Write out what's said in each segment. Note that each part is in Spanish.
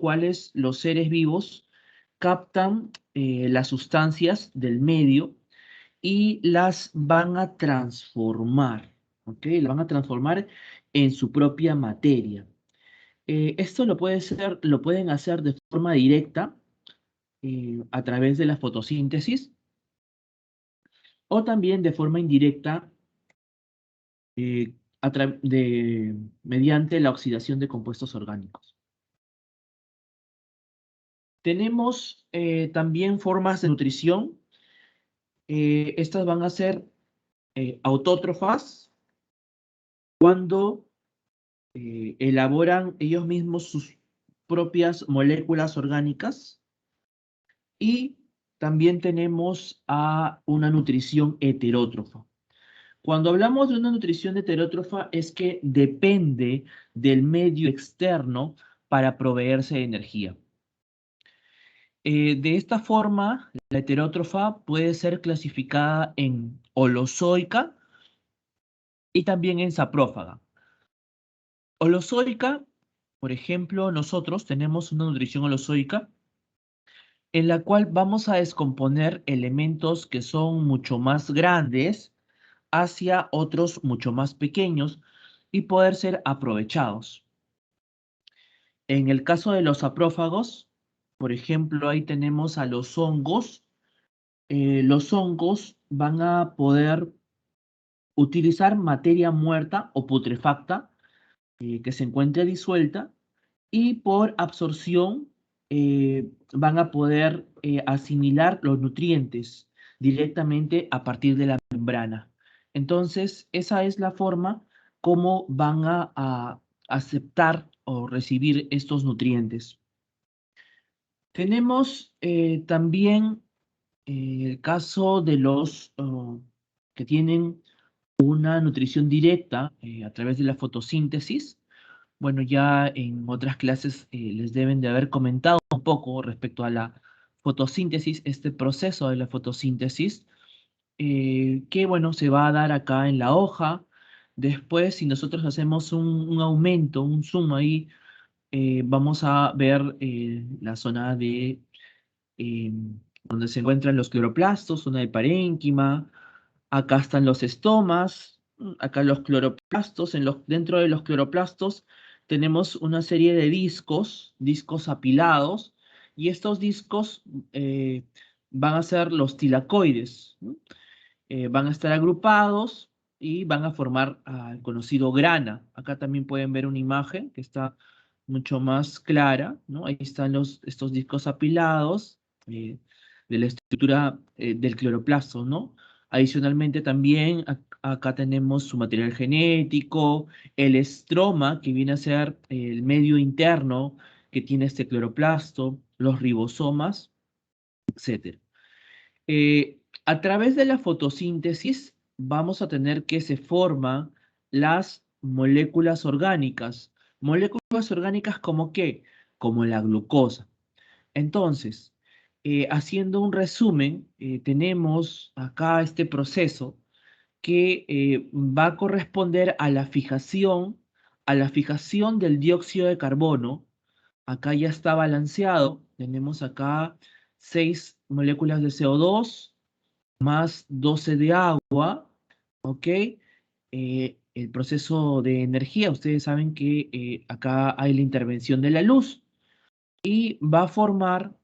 cuales los seres vivos captan las sustancias del medio y las van a transformar, ¿ok? Las van a transformar en su propia materia. Esto lo pueden hacer de forma directa a través de la fotosíntesis o también de forma indirecta mediante la oxidación de compuestos orgánicos. Tenemos también formas de nutrición. Estas van a ser autótrofas cuando elaboran ellos mismos sus propias moléculas orgánicas, y también tenemos a una nutrición heterótrofa. Cuando hablamos de una nutrición heterótrofa es que depende del medio externo para proveerse de energía. De esta forma, la heterótrofa puede ser clasificada en holozoica y también en saprófaga. Holozoica, por ejemplo, nosotros tenemos una nutrición holozoica en la cual vamos a descomponer elementos que son mucho más grandes hacia otros mucho más pequeños y poder ser aprovechados. En el caso de los saprófagos, por ejemplo, ahí tenemos a los hongos. Los hongos van a poder utilizar materia muerta o putrefacta que se encuentre disuelta, y por absorción van a poder asimilar los nutrientes directamente a partir de la membrana. Entonces, esa es la forma como van a aceptar o recibir estos nutrientes. Tenemos también el caso de los que tienen una nutrición directa a través de la fotosíntesis. Bueno, ya en otras clases les deben de haber comentado un poco respecto a la fotosíntesis, este proceso de la fotosíntesis, que bueno, se va a dar acá en la hoja. Después, si nosotros hacemos un aumento, un zoom ahí, vamos a ver la zona de eh, donde se encuentran los cloroplastos, zona de parénquima. Acá están los estomas, acá los cloroplastos. Dentro de los cloroplastos tenemos una serie de discos apilados, y estos discos van a ser los tilacoides, ¿no? Van a estar agrupados y van a formar al conocido grana. Acá también pueden ver una imagen que está mucho más clara, ¿no? Ahí están estos discos apilados de la estructura del cloroplasto, ¿no? Adicionalmente también acá tenemos su material genético, el estroma, que viene a ser el medio interno que tiene este cloroplasto, los ribosomas, etc. A través de la fotosíntesis vamos a tener que se forman las moléculas orgánicas. Moléculas orgánicas como qué, como la glucosa. Entonces, haciendo un resumen, tenemos acá este proceso que va a corresponder a la fijación del dióxido de carbono. Acá ya está balanceado. Tenemos acá 6 moléculas de CO2 más 12 de agua, ¿ok? El proceso de energía, ustedes saben que acá hay la intervención de la luz y va a formar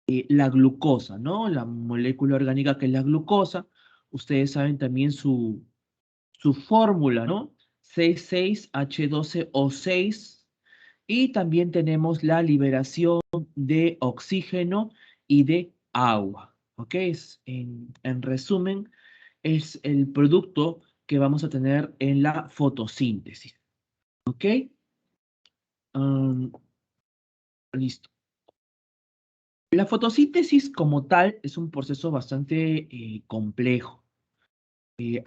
la glucosa, ¿no? La molécula orgánica que es la glucosa. Ustedes saben también su fórmula, ¿no? C6H12O6. Y también tenemos la liberación de oxígeno y de agua, ¿ok? En resumen, es el producto que vamos a tener en la fotosíntesis, ¿ok? Um, Listo. La fotosíntesis como tal es un proceso bastante complejo.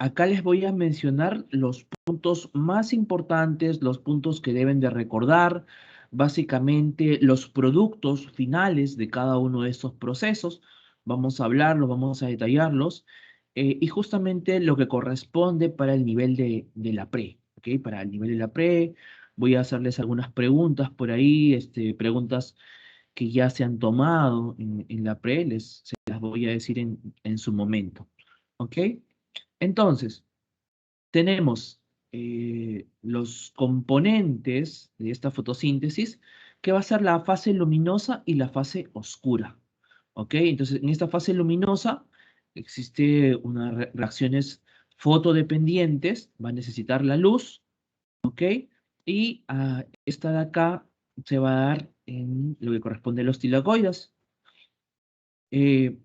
Acá les voy a mencionar los puntos más importantes, los puntos que deben de recordar, básicamente los productos finales de cada uno de estos procesos. Vamos a hablarlos, vamos a detallarlos, y justamente lo que corresponde para el nivel de la pre, ¿ok? Para el nivel de la pre, voy a hacerles algunas preguntas por ahí, preguntas que ya se han tomado en la pre, se las voy a decir en su momento. ¿Ok? Entonces, tenemos los componentes de esta fotosíntesis, que va a ser la fase luminosa y la fase oscura. ¿Ok? Entonces, en esta fase luminosa existe unas reacciones fotodependientes, va a necesitar la luz, ¿ok? Y esta de acá se va a dar en lo que corresponde a los tilacoides. Eh,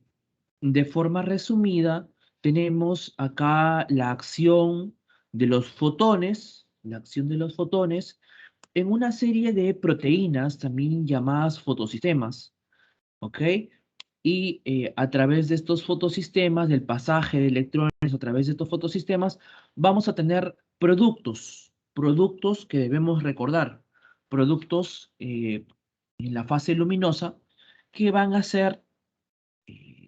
de forma resumida, tenemos acá la acción de los fotones, en una serie de proteínas, también llamadas fotosistemas, ¿ok? Y a través de estos fotosistemas, del pasaje de electrones a través de estos fotosistemas, vamos a tener productos que debemos recordar, productos en la fase luminosa que van a ser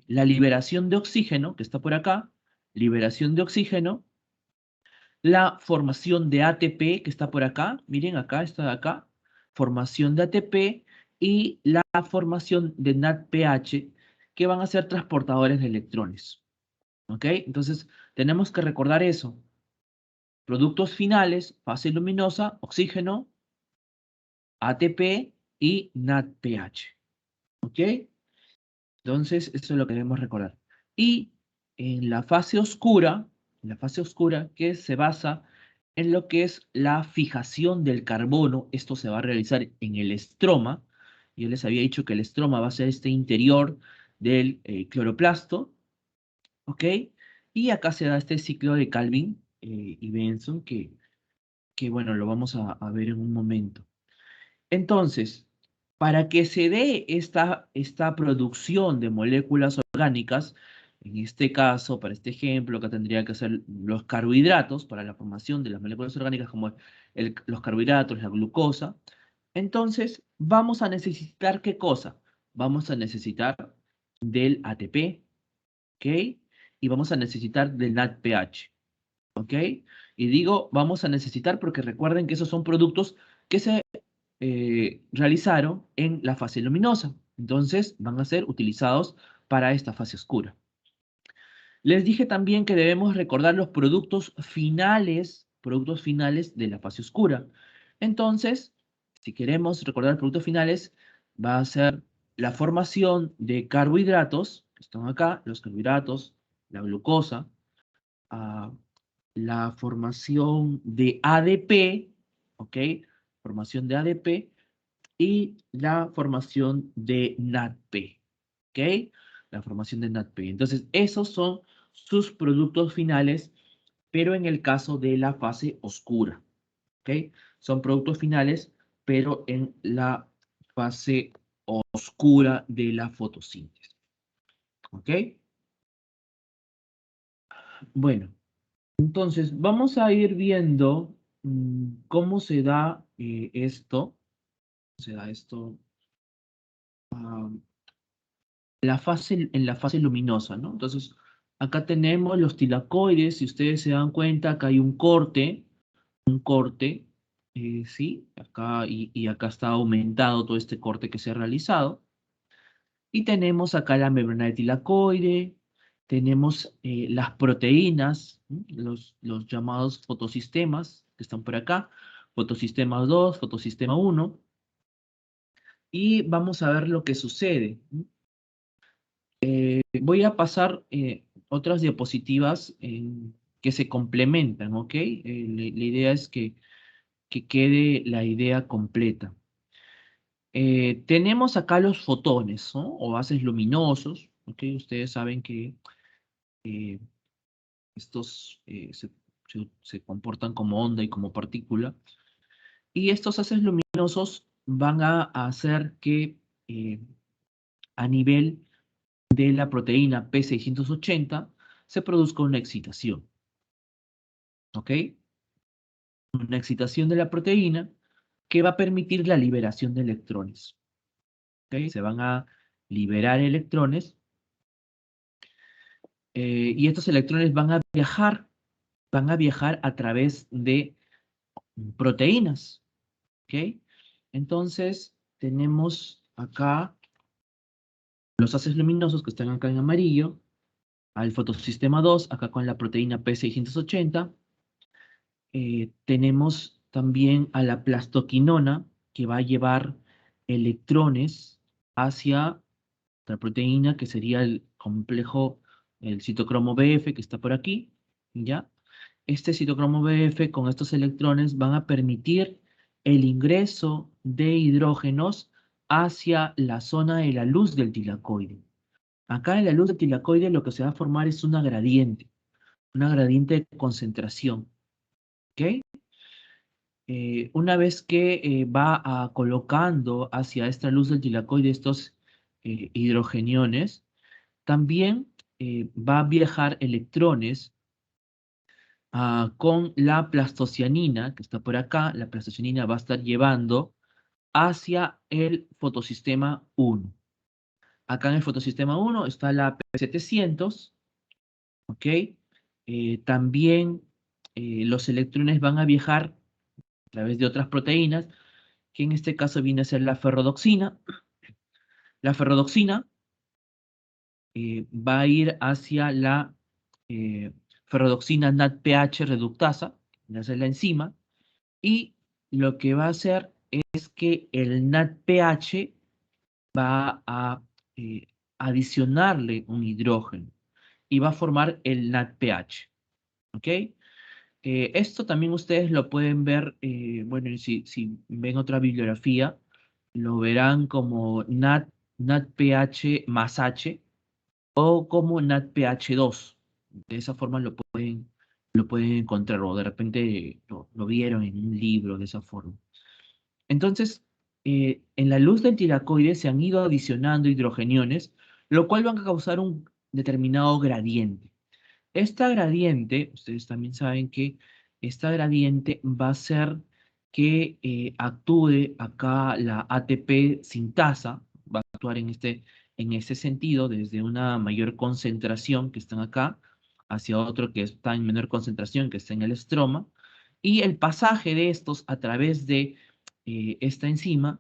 la liberación de oxígeno, que está por acá, liberación de oxígeno, la formación de ATP, que está por acá, miren acá, está de acá, formación de ATP y la formación de NADPH, que van a ser transportadores de electrones. ¿Ok? Entonces, tenemos que recordar eso. Productos finales, fase luminosa, oxígeno, ATP y NADPH. ¿Ok? Entonces, eso es lo que debemos recordar. Y en la fase oscura que se basa en lo que es la fijación del carbono, esto se va a realizar en el estroma. Yo les había dicho que el estroma va a ser este interior del cloroplasto, ¿ok? Y acá se da este ciclo de Calvin y Benson, que bueno, lo vamos a ver en un momento. Entonces, para que se dé esta producción de moléculas orgánicas, en este caso, para este ejemplo, que tendría que ser los carbohidratos para la formación de las moléculas orgánicas, como los carbohidratos, la glucosa, entonces vamos a necesitar ¿qué cosa? Vamos a necesitar del ATP, ¿ok? Y vamos a necesitar del NADPH, ¿ok? Y digo vamos a necesitar porque recuerden que esos son productos que se realizaron en la fase luminosa. Entonces van a ser utilizados para esta fase oscura. Les dije también que debemos recordar los productos finales de la fase oscura. Entonces, si queremos recordar productos finales, va a ser la formación de carbohidratos, que están acá, los carbohidratos, la glucosa, ah, la formación de ADP, ¿ok? Formación de ADP, y la formación de NADP, ¿ok? La formación de NADP. Entonces, esos son sus productos finales, pero en el caso de la fase oscura, ¿ok? Son productos finales, pero en la fase oscura de la fotosíntesis, ¿ok? Bueno, entonces vamos a ir viendo cómo se da esto. Se da esto. ah, en la fase luminosa, ¿no? Entonces, acá tenemos los tilacoides, si ustedes se dan cuenta, acá hay un corte, ¿sí? Acá, y acá está aumentado todo este corte que se ha realizado. Y tenemos acá la membrana de tilacoide, tenemos las proteínas, ¿sí? Los llamados fotosistemas, que están por acá, fotosistema 2, fotosistema 1, y vamos a ver lo que sucede. Voy a pasar otras diapositivas que se complementan, ¿ok? La idea es que quede la idea completa. Tenemos acá los fotones, ¿no? O haces luminosos, ¿ok? Ustedes saben que eh, estos se comportan como onda y como partícula. Y estos haces luminosos van a hacer que a nivel de la proteína P680 se produzca una excitación, ¿ok? Una excitación de la proteína que va a permitir la liberación de electrones, ¿ok? Se van a liberar electrones y estos electrones van a viajar a través de proteínas, ¿ok? Entonces, tenemos acá los haces luminosos que están acá en amarillo, al fotosistema 2, acá con la proteína P680. Tenemos también a la plastoquinona, que va a llevar electrones hacia la proteína, que sería el complejo, el citocromo BF, que está por aquí, ¿ya? Este citocromo BF con estos electrones van a permitir el ingreso de hidrógenos hacia la zona de la luz del tilacoide. Acá en la luz del tilacoide lo que se va a formar es una gradiente de concentración, ¿ok? Una vez que va colocando hacia esta luz del tilacoide estos hidrogeniones, también va a viajar electrones con la plastocianina, que está por acá. La plastocianina va a estar llevando hacia el fotosistema 1. Acá en el fotosistema 1 está la P700, ¿ok? También los electrones van a viajar a través de otras proteínas, que en este caso viene a ser la ferrodoxina. La ferrodoxina va a ir hacia la eh, ferrodoxina NADPH reductasa, esa es la enzima, y lo que va a hacer es que el NADPH va a adicionarle un hidrógeno y va a formar el NADPH, ¿ok? Esto también ustedes lo pueden ver, bueno, si ven otra bibliografía, lo verán como NADPH más H o como NADPH2. De esa forma lo pueden encontrar, o de repente lo vieron en un libro de esa forma. Entonces, en la luz del tilacoide se han ido adicionando hidrogeniones, lo cual van a causar un determinado gradiente. Esta gradiente, ustedes también saben que esta gradiente va a hacer que actúe acá la ATP sintasa, va a actuar en este sentido, desde una mayor concentración que están acá, hacia otro que está en menor concentración, que está en el estroma, y el pasaje de estos a través de esta enzima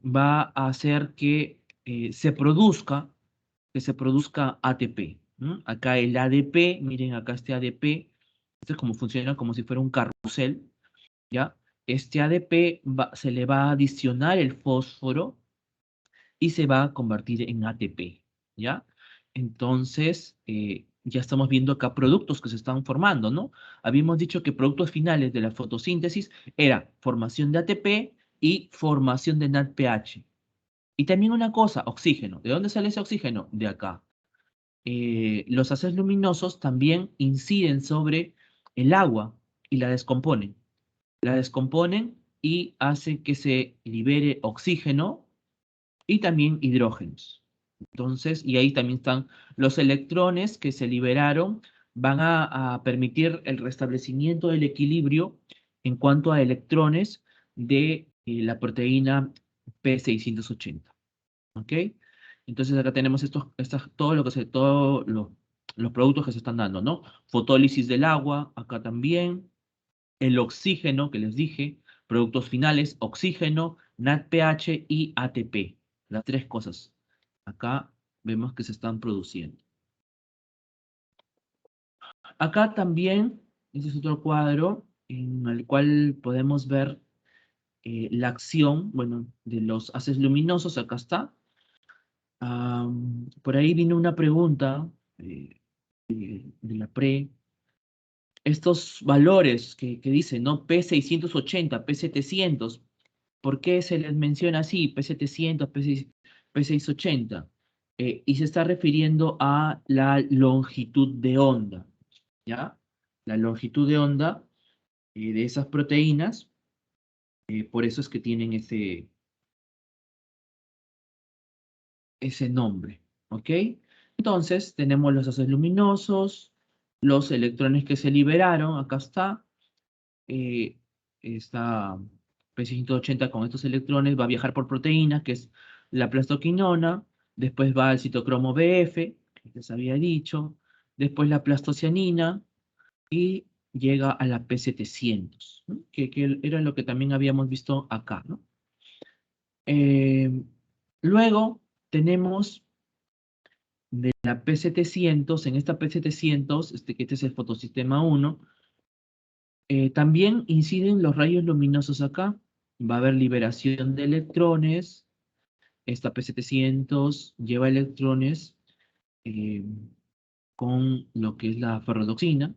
va a hacer que se produzca ATP. ¿No? Acá el ADP, miren acá este ADP, esto es como funciona como si fuera un carrusel, ¿ya? Este ADP se le va a adicionar el fósforo y se va a convertir en ATP, ¿ya? Entonces, ya estamos viendo acá productos que se están formando, ¿no? Habíamos dicho que productos finales de la fotosíntesis era formación de ATP y formación de NADPH. Y también una cosa, oxígeno. ¿De dónde sale ese oxígeno? De acá. Los haces luminosos también inciden sobre el agua y la descomponen. La descomponen y hace que se libere oxígeno y también hidrógenos. Entonces, y ahí también están los electrones que se liberaron, van a permitir el restablecimiento del equilibrio en cuanto a electrones de la proteína P680. ¿Ok? Entonces acá tenemos todos los productos que se están dando, ¿no? Fotólisis del agua, acá también, el oxígeno que les dije, productos finales, oxígeno, NADPH y ATP, las tres cosas. Acá vemos que se están produciendo. Acá también, este es otro cuadro en el cual podemos ver la acción, bueno, de los haces luminosos, acá está. Por ahí vino una pregunta de la pre. Estos valores que dicen, ¿no? P680, P700, ¿por qué se les menciona así? P700, P680. Y se está refiriendo a la longitud de onda, ¿ya? La longitud de onda de esas proteínas, por eso es que tienen ese nombre, ¿ok? Entonces, tenemos los haces luminosos, los electrones que se liberaron, acá está, esta P680 con estos electrones va a viajar por proteínas, que es la plastoquinona, después va al citocromo BF, que les había dicho, después la plastocianina, y llega a la P700, ¿no? Que era lo que también habíamos visto acá, ¿no? Luego tenemos de la P700, en esta P700, que este es el fotosistema 1, también inciden los rayos luminosos acá. Va a haber liberación de electrones. Esta P700 lleva electrones eh, con lo que es la ferrodoxina.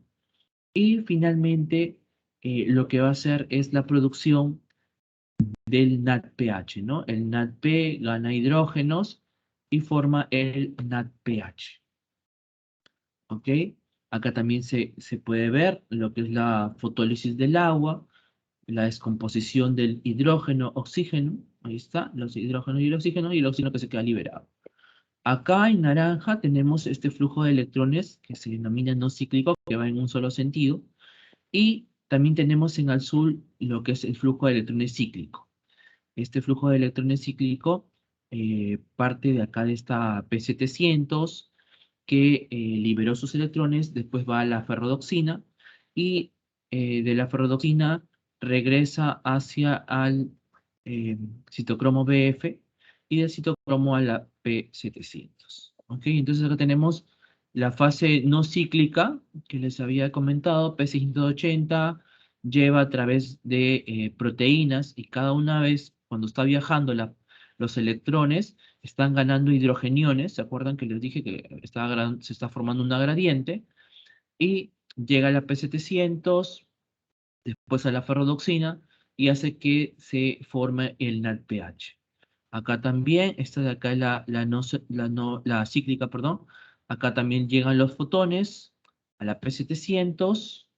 Y finalmente, lo que va a hacer es la producción del NADPH, ¿no? El NADP gana hidrógenos y forma el NADPH, ¿ok? Acá también se puede ver lo que es la fotólisis del agua, la descomposición del hidrógeno, oxígeno, ahí está, los hidrógenos y el oxígeno que se queda liberado. Acá en naranja tenemos este flujo de electrones que se denomina no cíclico, que va en un solo sentido, y también tenemos en azul lo que es el flujo de electrones cíclico. Este flujo de electrones cíclico parte de acá de esta P700 que liberó sus electrones, después va a la ferrodoxina y de la ferrodoxina regresa hacia al eh, citocromo BF y del citocromo a la P700. ¿Ok? Entonces acá tenemos la fase no cíclica que les había comentado, P680 lleva a través de proteínas y cada una vez cuando está viajando los electrones están ganando hidrogeniones, ¿se acuerdan que les dije que se está formando una gradiente? Y llega a la P700, después a la ferrodoxina, y hace que se forme el NADPH. Acá también, esta de acá es la cíclica, perdón. Acá también llegan los fotones a la P700,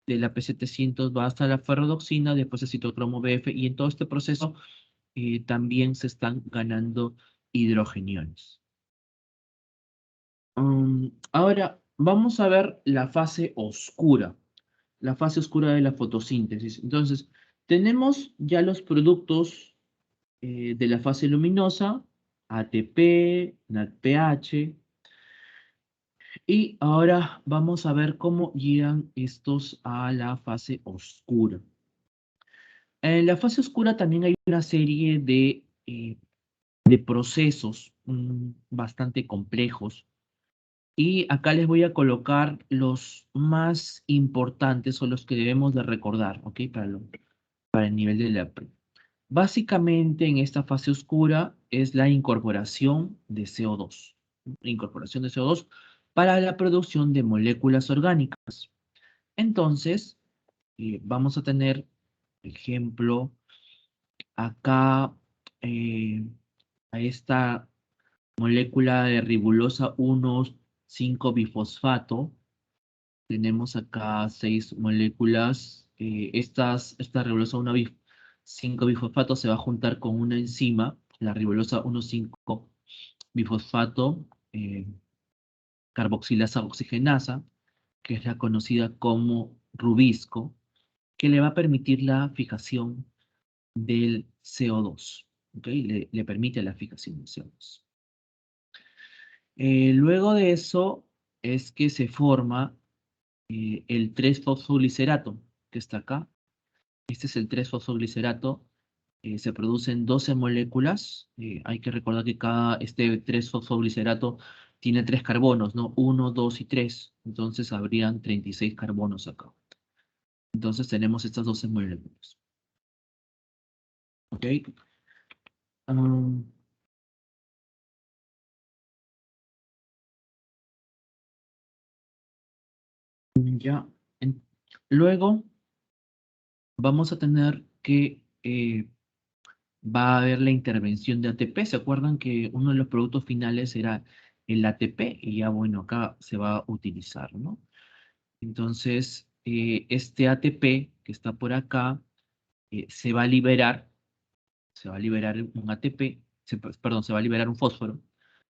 de la P700 va hasta la ferrodoxina, después el citocromo BF, y en todo este proceso también se están ganando hidrogeniones. Ahora, vamos a ver la fase oscura de la fotosíntesis. Entonces, tenemos ya los productos de la fase luminosa, ATP, NADPH, y ahora vamos a ver cómo llegan estos a la fase oscura. En la fase oscura también hay una serie de procesos bastante complejos. Y acá les voy a colocar los más importantes o los que debemos de recordar, ¿ok? Para el nivel de la pre. Básicamente en esta fase oscura es la incorporación de CO2. La incorporación de CO2 para la producción de moléculas orgánicas. Entonces, vamos a tener, por ejemplo, acá a esta molécula de ribulosa 1,5-bifosfato. Tenemos acá 6 moléculas. Esta ribulosa 1,5-bifosfato se va a juntar con una enzima, la ribulosa 1,5-bifosfato, carboxilasa oxigenasa, que es la conocida como rubisco, que le va a permitir la fijación del CO2. ¿Ok? Le permite la fijación del CO2. Luego de eso es que se forma el 3-fosfoglicerato, que está acá. Este es el 3-fosfoglicerato. Se producen 12 moléculas. Hay que recordar que este 3-fosfoglicerato tiene 3 carbonos, ¿no? 1, 2 y 3. Entonces habrían 36 carbonos acá. Entonces tenemos estas 12 moléculas. ¿Ok? Ya. Luego vamos a tener que va a haber la intervención de ATP. ¿Se acuerdan que uno de los productos finales era el ATP? Y ya, bueno, acá se va a utilizar, ¿no? Entonces, este ATP que está por acá se va a liberar un ATP, perdón, se va a liberar un fósforo,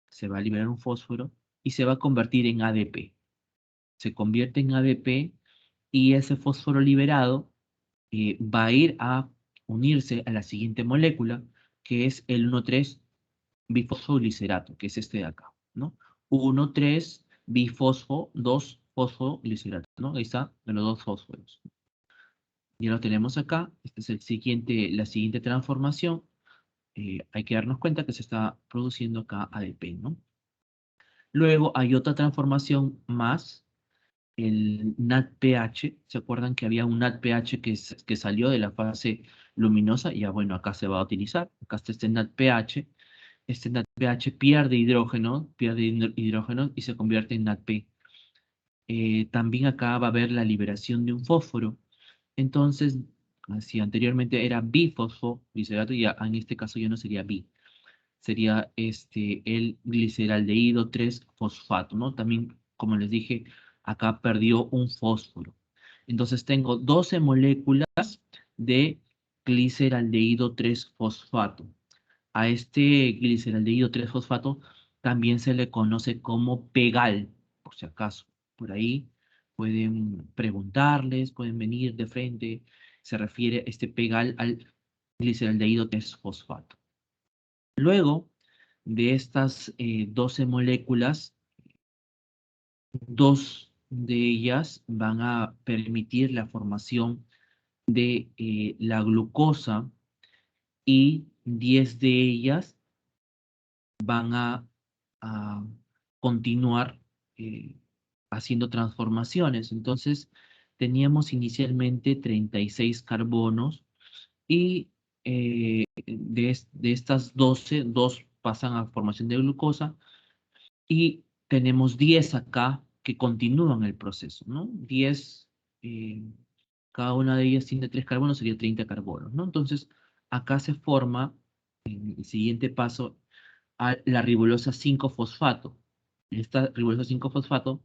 se va a liberar un fósforo y se va a convertir en ADP. Se convierte en ADP y ese fósforo liberado va a ir a unirse a la siguiente molécula, que es el 1,3-bifosfoglicerato, que es este de acá, ¿no? 1,3-bifosfo, 2 fosfoglicerato, ¿no? Ahí está, de los dos fósforos. Ya lo tenemos acá. Esta es la siguiente transformación. Hay que darnos cuenta que se está produciendo acá ADP, ¿no? Luego hay otra transformación más, el NADPH. ¿Se acuerdan que había un NADPH que salió de la fase luminosa? Y ya, bueno, acá se va a utilizar. Acá está este NADPH. Este NADPH pierde hidrógeno y se convierte en NADP. También acá va a haber la liberación de un fósforo. Entonces, si anteriormente era bifosfoglicerato, ya en este caso ya no sería bi, sería el gliceraldehído 3-fosfato, ¿no? También, como les dije, acá perdió un fósforo. Entonces tengo 12 moléculas de gliceraldehído 3-fosfato. A este gliceraldehído 3-fosfato también se le conoce como PEGAL, por si acaso. Por ahí pueden preguntarles, pueden venir de frente. Se refiere este PEGAL al gliceraldehído 3-fosfato. Luego de estas 12 moléculas, dos de ellas van a permitir la formación de la glucosa y 10 de ellas van a continuar haciendo transformaciones. Entonces, teníamos inicialmente 36 carbonos y de estas 12, dos pasan a formación de glucosa y tenemos 10 acá que continúan el proceso, ¿no? 10, eh, cada una de ellas tiene 3 carbonos, sería 30 carbonos, ¿no? Entonces, acá se forma, en el siguiente paso, a la ribosa 5-fosfato. Esta ribosa 5-fosfato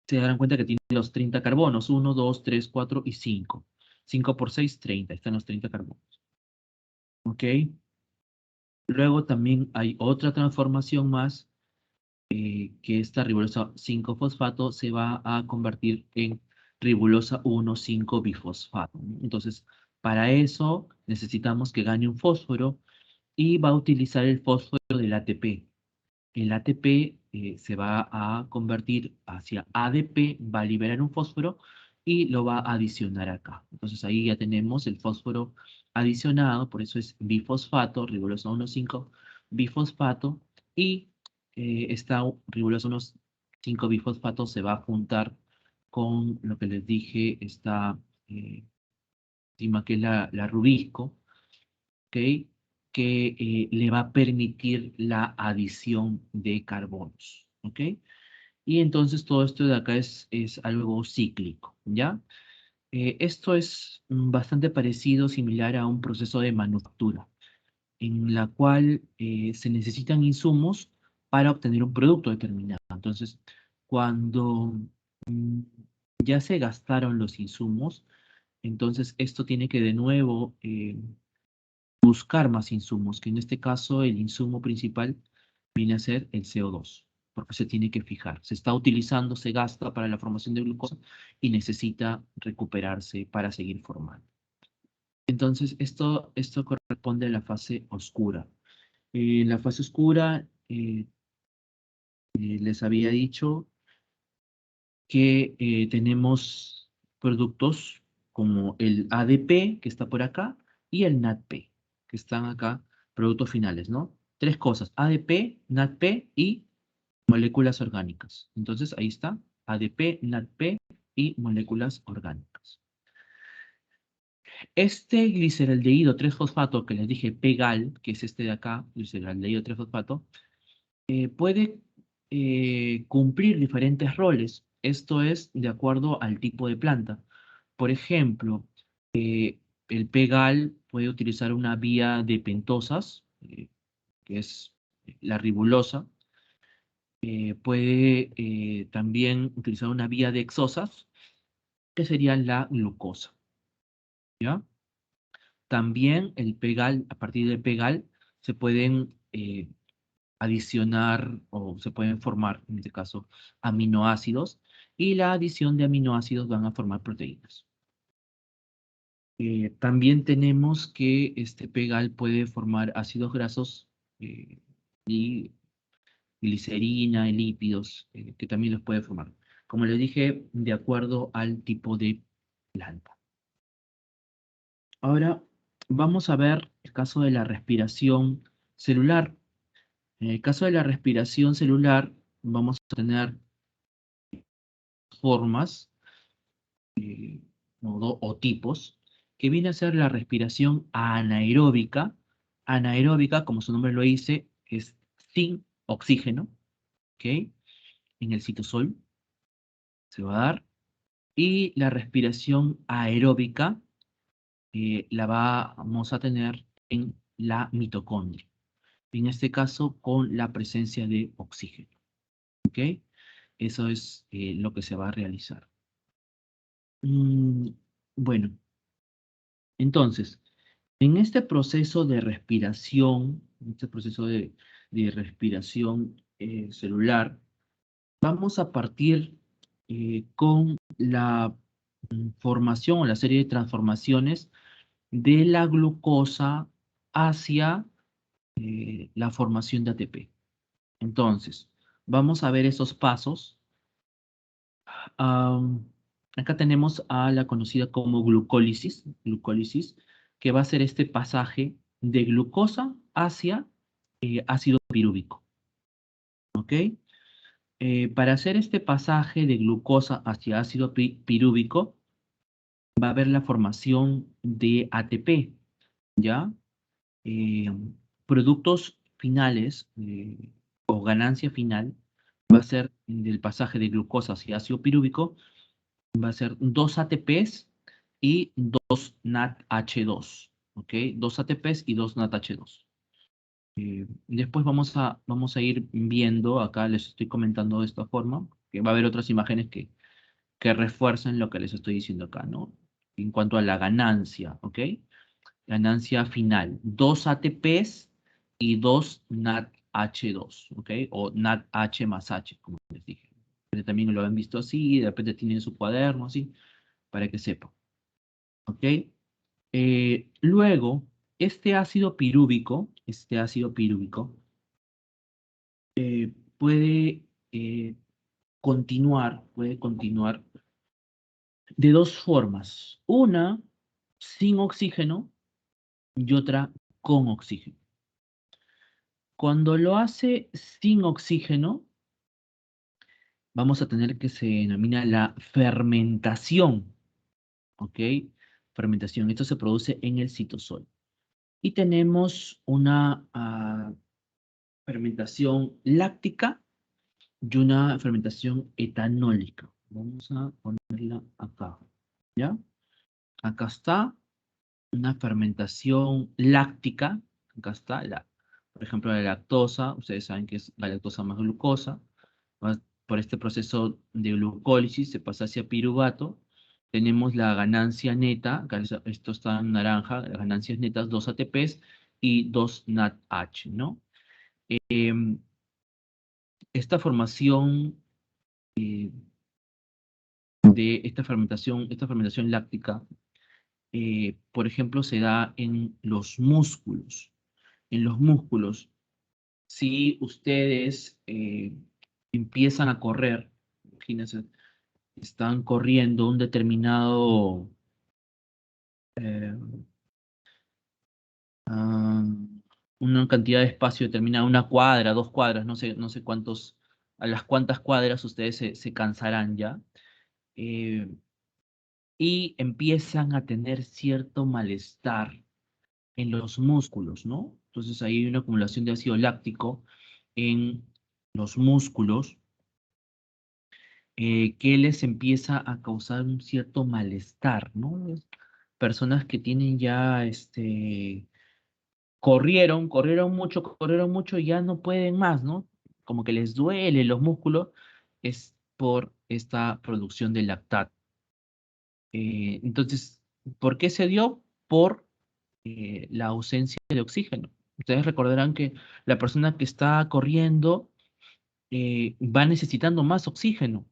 se darán cuenta que tiene los 30 carbonos, 1, 2, 3, 4 y 5. 5 por 6, 30. Están los 30 carbonos. ¿Ok? Luego también hay otra transformación más, que esta ribosa 5-fosfato se va a convertir en ribosa 1,5-bifosfato. Entonces, para eso necesitamos que gane un fósforo y va a utilizar el fósforo del ATP. El ATP se va a convertir hacia ADP, va a liberar un fósforo y lo va a adicionar acá. Entonces ahí ya tenemos el fósforo adicionado, por eso es bifosfato, ribosa 1,5 bifosfato, y esta ribosa 1,5 bifosfato se va a juntar con lo que les dije, esta enzima que es la rubisco, ¿ok? Que le va a permitir la adición de carbonos, ¿ok? Y entonces todo esto de acá es algo cíclico, ¿ya? Esto es bastante parecido, similar a un proceso de manufactura, en la cual se necesitan insumos para obtener un producto determinado. Entonces, cuando mm, ya se gastaron los insumos, entonces esto tiene que de nuevo buscar más insumos, que en este caso el insumo principal viene a ser el CO2, porque se tiene que fijar. Se está utilizando, se gasta para la formación de glucosa y necesita recuperarse para seguir formando. Entonces, esto corresponde a la fase oscura. En la fase oscura, les había dicho que tenemos productos como el ADP, que está por acá, y el NADP, que están acá, productos finales, ¿no? Tres cosas, ADP, NADP y moléculas orgánicas. Entonces, ahí está, ADP, NADP y moléculas orgánicas. Este gliceraldehído 3-fosfato que les dije, PEGAL, que es este de acá, gliceraldehído 3-fosfato, puede cumplir diferentes roles. Esto es de acuerdo al tipo de planta. Por ejemplo, el PEGAL puede utilizar una vía de pentosas, que es la ribulosa. Puede también utilizar una vía de hexosas, que sería la glucosa. ¿Ya? También el PEGAL, a partir del PEGAL, se pueden adicionar o se pueden formar, en este caso, aminoácidos, y la adición de aminoácidos van a formar proteínas. También tenemos que este PEGAL puede formar ácidos grasos y glicerina y lípidos, que también los puede formar. como les dije, de acuerdo al tipo de planta. Ahora vamos a ver el caso de la respiración celular. En el caso de la respiración celular, vamos a tener formas o tipos, que viene a ser la respiración anaeróbica. Anaeróbica, como su nombre lo dice, es sin oxígeno, ¿ok? En el citosol se va a dar. Y la respiración aeróbica la vamos a tener en la mitocondria. En este caso, con la presencia de oxígeno, ¿ok? Eso es lo que se va a realizar. Mm, bueno, entonces, en este proceso de respiración, de respiración celular, vamos a partir con la formación o la serie de transformaciones de la glucosa hacia la formación de ATP. Entonces, vamos a ver esos pasos. Am, Acá tenemos a la conocida como glucólisis, que va a ser este pasaje de glucosa hacia ácido pirúvico, ¿ok? Para hacer este pasaje de glucosa hacia ácido pirúvico, va a haber la formación de ATP, ¿ya? Eh, Productos finales o ganancia final va a ser del pasaje de glucosa hacia ácido pirúvico, va a ser 2 ATPs y 2 NADH2, ¿ok? 2 ATPs y 2 NADH2. Después vamos a ir viendo, acá les estoy comentando de esta forma, que va a haber otras imágenes que refuercen lo que les estoy diciendo acá, ¿no? En cuanto a la ganancia, ¿ok? Ganancia final, 2 ATPs y 2 NADH2, ¿ok? O NADH más H, como les dije. Pero también lo han visto así, de repente tienen su cuaderno así, para que sepan, ¿ok? Luego, este ácido pirúvico puede puede continuar de dos formas. Una sin oxígeno y otra con oxígeno. Cuando lo hace sin oxígeno, vamos a tener que se denomina la fermentación, ¿ok? Fermentación. Esto se produce en el citosol. Y tenemos una fermentación láctica y una fermentación etanólica. Vamos a ponerla acá, ¿ya? Acá está una fermentación láctica. Acá está, por ejemplo, la lactosa. Ustedes saben que es la lactosa más glucosa. Por este proceso de glucólisis se pasa hacia piruvato. Tenemos la ganancia neta, acá esto está en naranja, las ganancias netas, 2 ATPs y 2 NADH, ¿no? Em, esta formación de esta fermentación láctica, por ejemplo, se da en los músculos. En los músculos, si ustedes empiezan a correr, imagínense, están corriendo un determinado, eh, ah, una cantidad de espacio determinada, una cuadra, 2 cuadras, no sé a las cuántas cuadras ustedes se cansarán ya, eh, y empiezan a tener cierto malestar en los músculos, ¿no? Entonces ahí hay una acumulación de ácido láctico en los músculos que les empieza a causar un cierto malestar, ¿no? Personas que tienen ya, corrieron mucho y ya no pueden más, ¿no? Como que les duele los músculos, es por esta producción de lactato. Entonces, ¿por qué se dio? Por la ausencia de oxígeno. Ustedes recordarán que la persona que está corriendo va necesitando más oxígeno,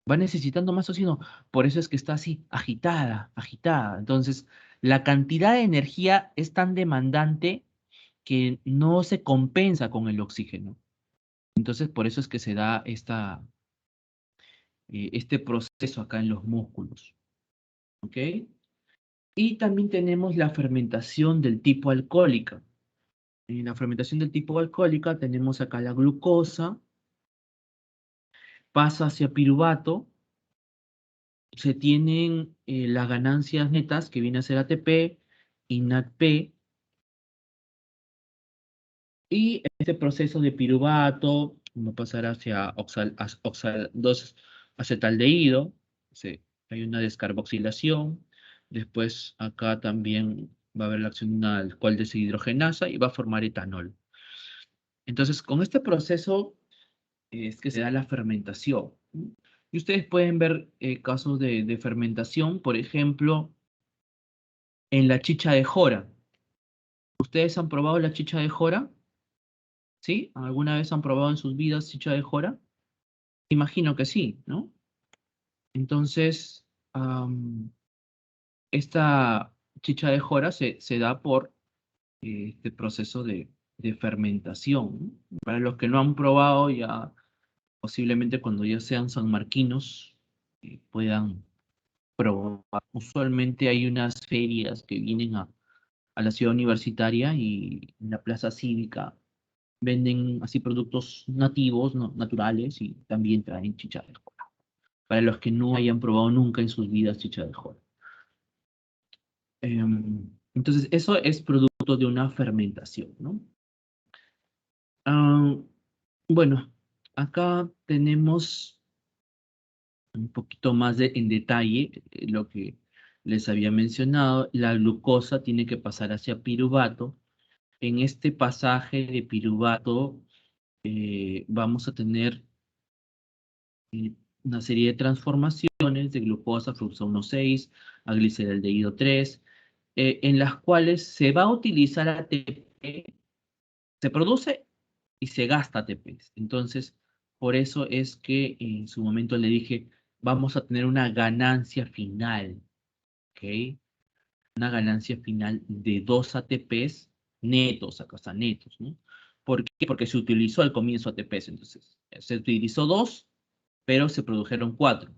va necesitando más oxígeno, por eso es que está así, agitada, agitada. Entonces, la cantidad de energía es tan demandante que no se compensa con el oxígeno. Entonces, por eso es que se da este proceso acá en los músculos. ¿Ok? Y también tenemos la fermentación del tipo alcohólica. En la fermentación del tipo alcohólica tenemos acá la glucosa, pasa hacia piruvato, se tienen las ganancias netas que viene a ser ATP y NADP, y este proceso de piruvato va a pasar hacia oxal 2-acetaldehído, hay una descarboxilación, después acá también va a haber la acción de una alcohol deshidrogenasa y va a formar etanol. Entonces, con este proceso es que se da la fermentación. Y ustedes pueden ver casos de fermentación, por ejemplo, en la chicha de jora. ¿Ustedes han probado la chicha de jora? ¿Sí? ¿Alguna vez han probado en sus vidas chicha de jora? Imagino que sí, ¿no? Entonces, esta chicha de jora se da por este proceso de fermentación, ¿no? Para los que no han probado, ya posiblemente cuando ya sean sanmarquinos puedan probar. Usualmente hay unas ferias que vienen a la ciudad universitaria y en la plaza cívica venden así productos nativos, naturales, y también traen chicha de jora. Para los que no hayan probado nunca en sus vidas chicha de jora. Entonces, eso es producto de una fermentación, ¿no? Ah, bueno, acá tenemos un poquito más en detalle lo que les había mencionado. La glucosa tiene que pasar hacia piruvato. En este pasaje de piruvato vamos a tener eh, una serie de transformaciones de glucosa, fructosa 1,6, a gliceraldehído 3, en las cuales se va a utilizar ATP, se produce y se gasta ATP. Entonces, por eso es que en su momento le dije, vamos a tener una ganancia final, ¿ok? Una ganancia final de 2 ATPs netos, acá están netos, ¿no? ¿Por qué? Porque se utilizó al comienzo ATPs, entonces, se utilizó 2, pero se produjeron 4.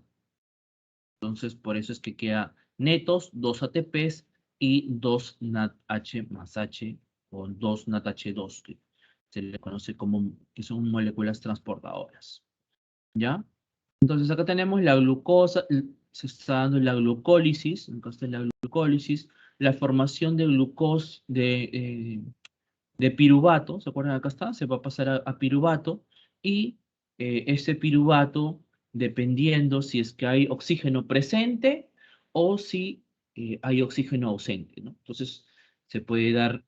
Entonces, por eso es que queda netos 2 ATPs y 2 NADH más H, o 2 NADH2, que se le conoce como que son moléculas transportadoras. ¿Ya? Entonces, acá tenemos la glucosa, se está dando la glucólisis, acá está la glucólisis, la formación de glucos de piruvato, ¿se acuerdan? Acá está, se va a pasar a piruvato, y ese piruvato, dependiendo si es que hay oxígeno presente o si hay oxígeno ausente, ¿no? Entonces, se puede dar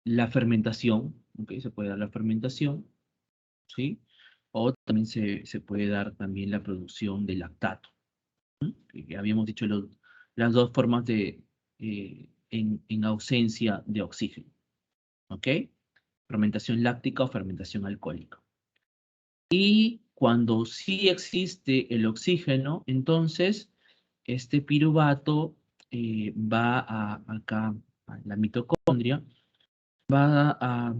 la fermentación, ¿ok? Se puede dar la fermentación, ¿sí? O también se puede dar también la producción de lactato, que habíamos dicho las dos formas en ausencia de oxígeno, ¿ok? Fermentación láctica o fermentación alcohólica. Y cuando sí existe el oxígeno, entonces este piruvato va acá a la mitocondria, va a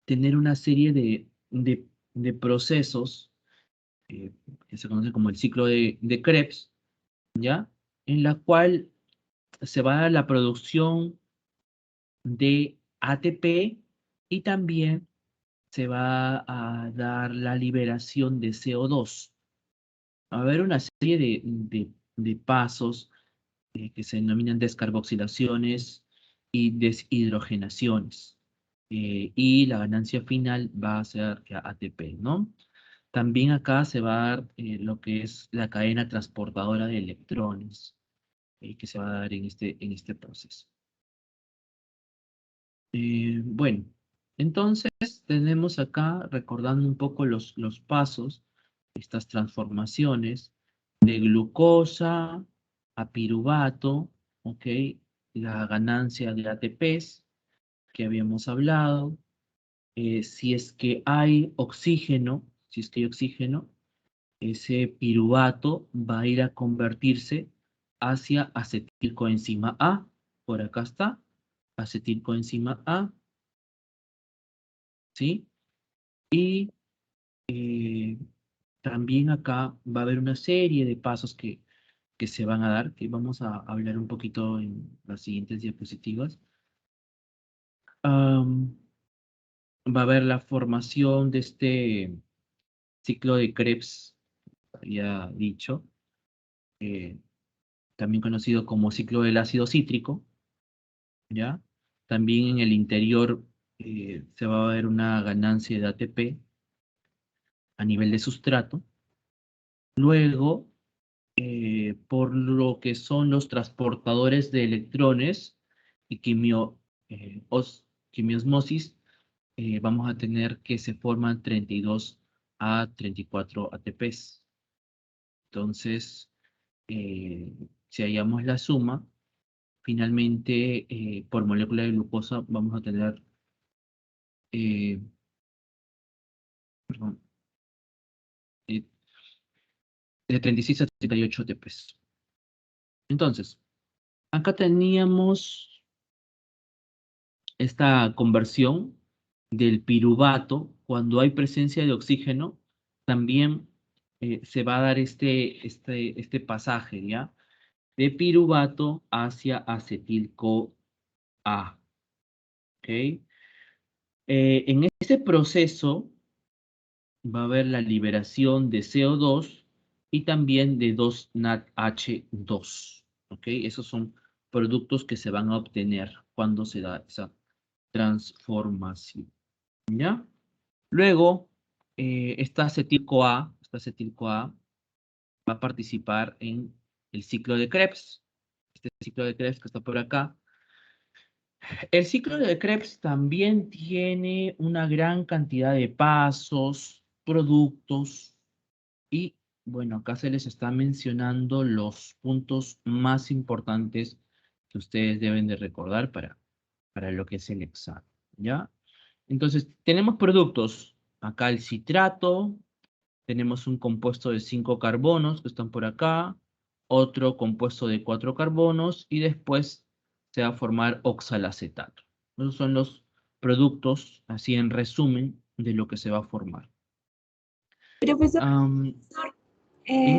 tener una serie de procesos que se conocen como el ciclo de Krebs, ¿ya? En la cual se va a dar la producción de ATP y también se va a dar la liberación de CO2. Va a haber una serie de pasos que se denominan descarboxilaciones y deshidrogenaciones. Y la ganancia final va a ser ATP, ¿no? También acá se va a dar lo que es la cadena transportadora de electrones, que se va a dar en este proceso. Bueno, entonces tenemos acá, recordando un poco los pasos, estas transformaciones de glucosa a piruvato, ¿ok? La ganancia de ATPs que habíamos hablado. Si es que hay oxígeno, si es que hay oxígeno, ese piruvato va a ir a convertirse hacia acetilcoenzima A. Por acá está, acetilcoenzima A, ¿sí? Y también acá va a haber una serie de pasos que se van a dar, que vamos a hablar un poquito en las siguientes diapositivas. Va a haber la formación de este ciclo de Krebs, había dicho, eh, también conocido como ciclo del ácido cítrico, ¿ya? También en el interior se va a ver una ganancia de ATP a nivel de sustrato. Luego, por lo que son los transportadores de electrones y quimiosmosis, vamos a tener que se forman 32 a 34 ATPs. Entonces, si hallamos la suma, finalmente por molécula de glucosa vamos a tener, eh, perdón, eh, de 36 a 38 ATPs. Entonces, acá teníamos esta conversión del piruvato. Cuando hay presencia de oxígeno, también se va a dar este pasaje, ¿ya? De piruvato hacia acetil-CoA, ¿ok? En este proceso va a haber la liberación de CO2 y también de 2-NADH2, ¿ok? Esos son productos que se van a obtener cuando se da esa transformación, ¿ya? Luego, esta acetil-CoA va a participar en el ciclo de Krebs. Este ciclo de Krebs que está por acá. El ciclo de Krebs también tiene una gran cantidad de pasos, productos y, bueno, acá se les está mencionando los puntos más importantes que ustedes deben de recordar para lo que es el examen, ¿ya? Entonces, tenemos productos. Acá el citrato, tenemos un compuesto de 5 carbonos que están por acá, otro compuesto de 4 carbonos y después se va a formar oxalacetato. Esos son los productos, así en resumen, de lo que se va a formar. Profesor, En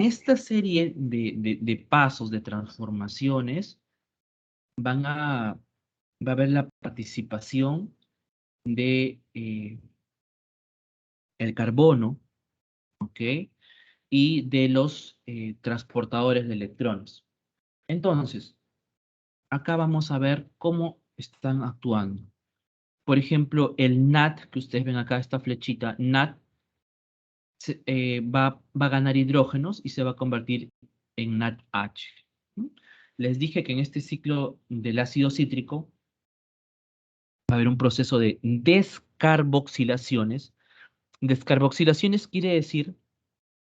eh, esta serie de pasos, de transformaciones, va a haber la participación de el carbono, ¿ok? Y de los transportadores de electrones. Entonces, acá vamos a ver cómo están actuando. Por ejemplo, el NAT, que ustedes ven acá, esta flechita, NAT, va a ganar hidrógenos y se va a convertir en NADH. ¿Mm? Les dije que en este ciclo del ácido cítrico va a haber un proceso de descarboxilaciones. Descarboxilaciones quiere decir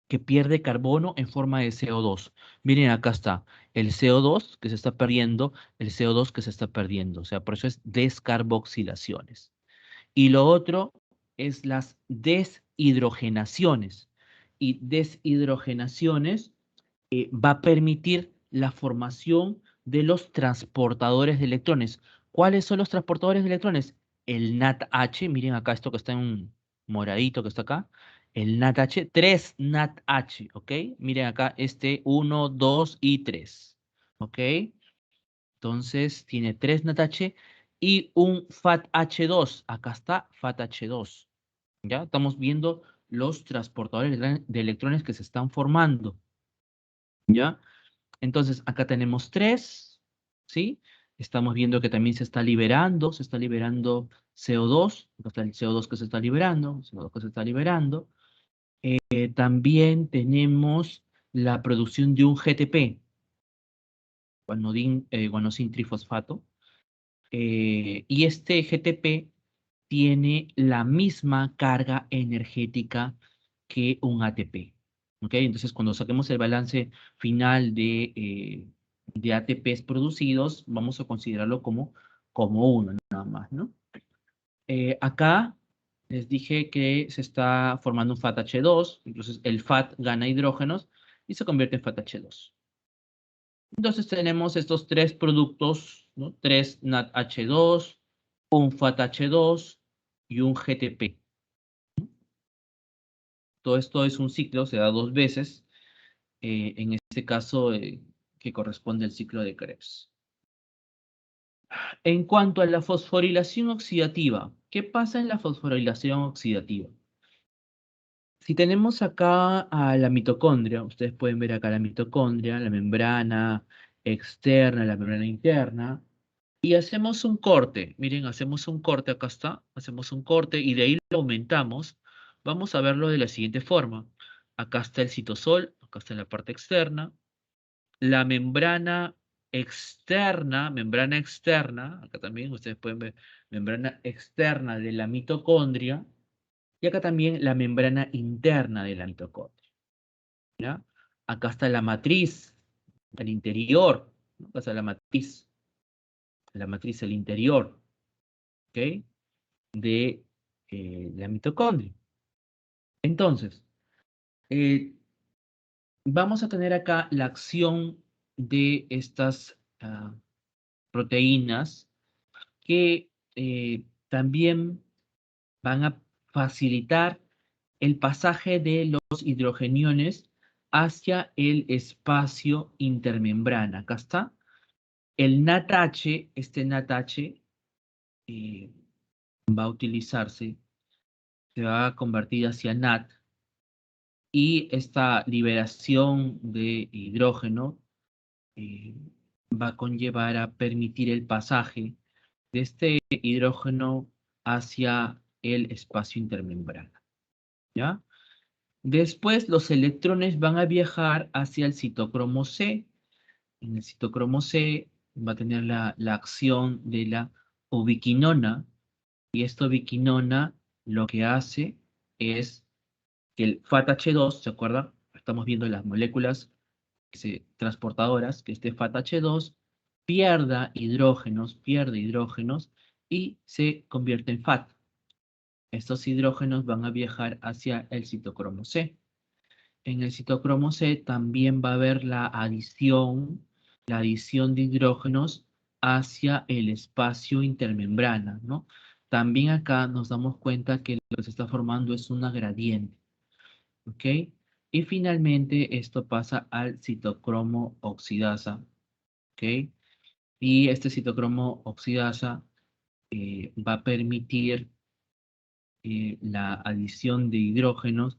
que pierde carbono en forma de CO2. Miren, acá está el CO2 que se está perdiendo, el CO2 que se está perdiendo. O sea, por eso es descarboxilaciones. Y lo otro es las deshidrogenaciones. Y deshidrogenaciones va a permitir la formación de los transportadores de electrones. ¿Cuáles son los transportadores de electrones? El NADH, miren acá esto que está en un moradito que está acá, el NADH, 3 NADH, ¿ok? Miren acá este 1, 2 y 3, ¿ok? Entonces tiene 3 NADH y un FATH2, acá está FATH2, ¿ya? Estamos viendo los transportadores de electrones que se están formando, ¿ya? Entonces, acá tenemos 3, ¿sí? Estamos viendo que también se está liberando CO2, acá está el CO2 que se está liberando, CO2 que se está liberando. También tenemos la producción de un GTP, guanosin trifosfato, y este GTP tiene la misma carga energética que un ATP. ¿Ok? Entonces, cuando saquemos el balance final de ATPs producidos, vamos a considerarlo como uno, nada más, ¿no? Acá les dije que se está formando un FATH2, entonces el FAT gana hidrógenos y se convierte en FATH2. Entonces tenemos estos tres productos, ¿no? 3 NADH2, un FATH2 y un GTP. Todo esto es un ciclo, se da 2 veces, en este caso que corresponde al ciclo de Krebs. En cuanto a la fosforilación oxidativa, ¿qué pasa en la fosforilación oxidativa? Si tenemos acá a la mitocondria, ustedes pueden ver acá la mitocondria, la membrana externa, la membrana interna, y hacemos un corte. Miren, hacemos un corte, acá está, hacemos un corte y de ahí lo aumentamos. Vamos a verlo de la siguiente forma. Acá está el citosol, acá está la parte externa, la membrana externa, acá también ustedes pueden ver membrana externa de la mitocondria, y acá también la membrana interna de la mitocondria, ¿ya? Acá está la matriz, al interior, ¿no? Acá está la matriz al interior, ¿ok? De la mitocondria. Entonces, eh, vamos a tener acá la acción de estas proteínas que también van a facilitar el pasaje de los hidrogeniones hacia el espacio intermembrana. Acá está. El NATH, este NATH eh, va a utilizarse, se va a convertir hacia NAT, y esta liberación de hidrógeno eh, va a conllevar a permitir el pasaje de este hidrógeno hacia el espacio intermembrana, ¿ya? Después los electrones van a viajar hacia el citocromo C. En el citocromo C va a tener la acción de la ubiquinona, y esta ubiquinona lo que hace es que el FATH2, ¿se acuerdan? Estamos viendo las moléculas transportadoras, que este FATH2 pierde hidrógenos y se convierte en FAT. Estos hidrógenos van a viajar hacia el citocromo C. En el citocromo C también va a haber la adición de hidrógenos hacia el espacio intermembrana, ¿no? También acá nos damos cuenta que lo que se está formando es una gradiente, ¿ok? Y finalmente esto pasa al citocromo oxidasa, ¿ok? Y este citocromo oxidasa va a permitir la adición de hidrógenos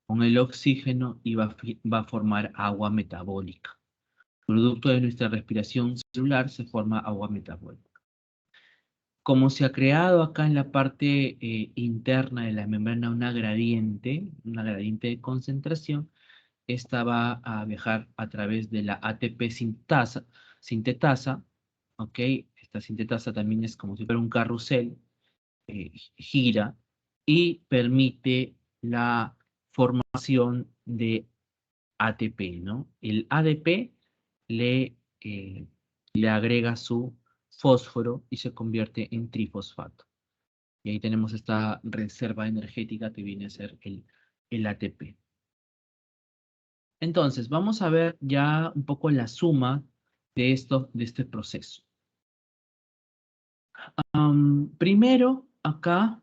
con el oxígeno y va a formar agua metabólica. Producto de nuestra respiración celular se forma agua metabólica. Como se ha creado acá en la parte interna de la membrana una gradiente de concentración, esta va a viajar a través de la ATP sintetasa, ¿ok? Esta sintetasa también es como si fuera un carrusel, gira y permite la formación de ATP, ¿no? El ADP le agrega su fósforo y se convierte en trifosfato. Y ahí tenemos esta reserva energética que viene a ser el ATP. Entonces, vamos a ver ya un poco la suma de este proceso. Primero, acá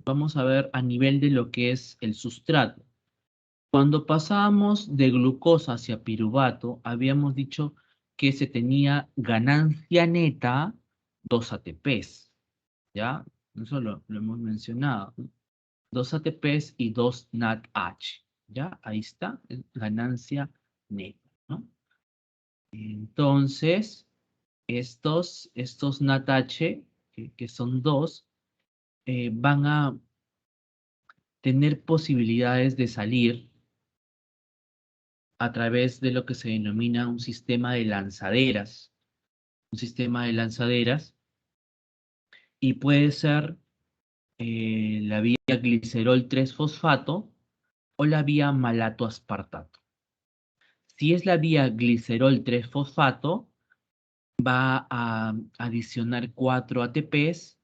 vamos a ver a nivel de lo que es el sustrato. Cuando pasábamos de glucosa hacia piruvato, habíamos dicho que se tenía ganancia neta 2 ATPs, ¿ya? Eso lo hemos mencionado, ¿no? 2 ATPs y 2 NADH, ¿ya? Ahí está, ganancia neta, ¿no? Entonces, estos NADH, que son 2, van a tener posibilidades de salir a través de lo que se denomina un sistema de lanzaderas. Un sistema de lanzaderas, y puede ser la vía glicerol 3-fosfato o la vía malato-aspartato. Si es la vía glicerol 3-fosfato, va a adicionar 4 ATPs,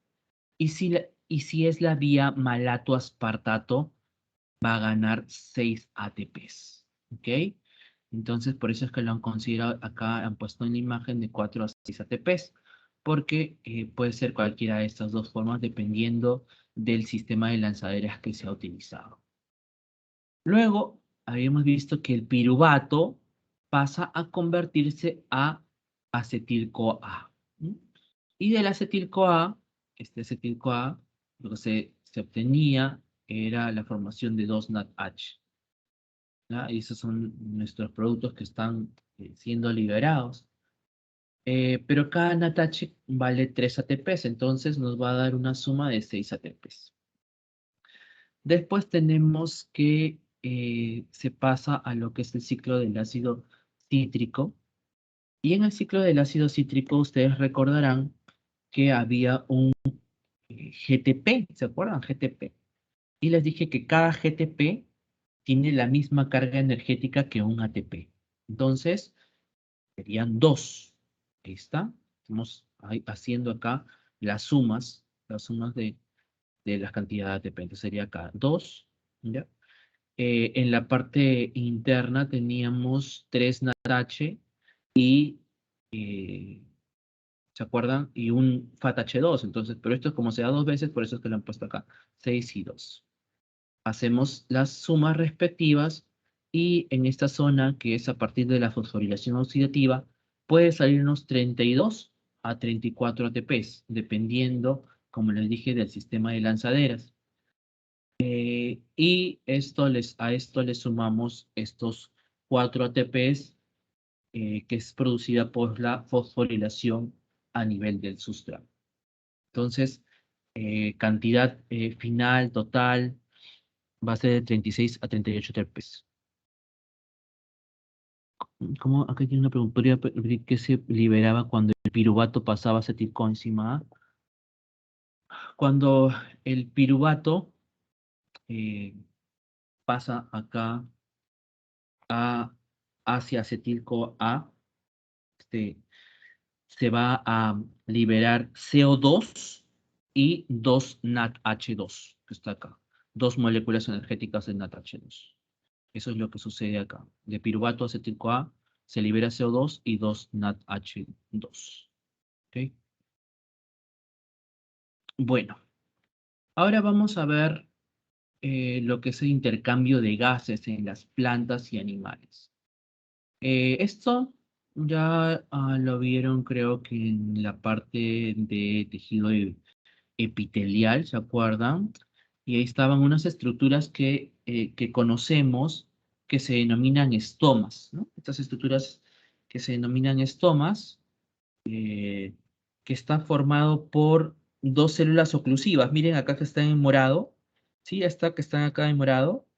y si es la vía malato-aspartato, va a ganar 6 ATPs. ¿Ok? Entonces, por eso es que lo han considerado acá, han puesto en la imagen de 4 a 6 ATPs, porque puede ser cualquiera de estas dos formas dependiendo del sistema de lanzaderas que se ha utilizado. Luego, habíamos visto que el piruvato pasa a convertirse a acetil-CoA. ¿Mm? Y del acetil-CoA, este acetil-CoA, lo que se obtenía era la formación de 2-NADH. ¿Ya? Y esos son nuestros productos que están siendo liberados. Pero cada NADH vale 3 ATPs, entonces nos va a dar una suma de 6 ATPs. Después tenemos que se pasa a lo que es el ciclo del ácido cítrico. Y en el ciclo del ácido cítrico ustedes recordarán que había un GTP, ¿se acuerdan? GTP. Y les dije que cada GTP tiene la misma carga energética que un ATP. Entonces, serían 2. Ahí está. Estamos haciendo acá las sumas de las cantidades de ATP. Entonces sería acá 2. ¿Ya? En la parte interna teníamos 3 NADH y, ¿se acuerdan? Y un FATH2. Entonces, pero esto es como se da 2 veces, por eso es que lo han puesto acá. 6 y 2. Hacemos las sumas respectivas y en esta zona, que es a partir de la fosforilación oxidativa, puede salirnos 32 a 34 ATPs, dependiendo, como les dije, del sistema de lanzaderas. Y a esto le sumamos estos 4 ATPs, que es producida por la fosforilación a nivel del sustrato. Entonces, cantidad final, total, va a ser de 36 a 38 terpes. ¿Cómo? Acá tiene una pregunta. ¿Podría repetir qué se liberaba cuando el piruvato pasaba acetilcoenzima? Cuando el piruvato eh, pasa acá hacia acetil-CoA, este, se va a liberar CO2 y 2-NADH2, que está acá. 2 moléculas energéticas de NADH2. Eso es lo que sucede acá. De piruvato a acetil-CoA se libera CO2 y 2-NADH2. ¿Ok? Bueno, ahora vamos a ver lo que es el intercambio de gases en las plantas y animales. Esto ya lo vieron, creo que en la parte de tejido epitelial, ¿se acuerdan? Y ahí estaban unas estructuras que conocemos que se denominan estomas, ¿no? Estas estructuras que se denominan estomas, eh, que está formado por 2 células oclusivas. Miren acá que están en morado, ¿sí? Esta que están acá en morado,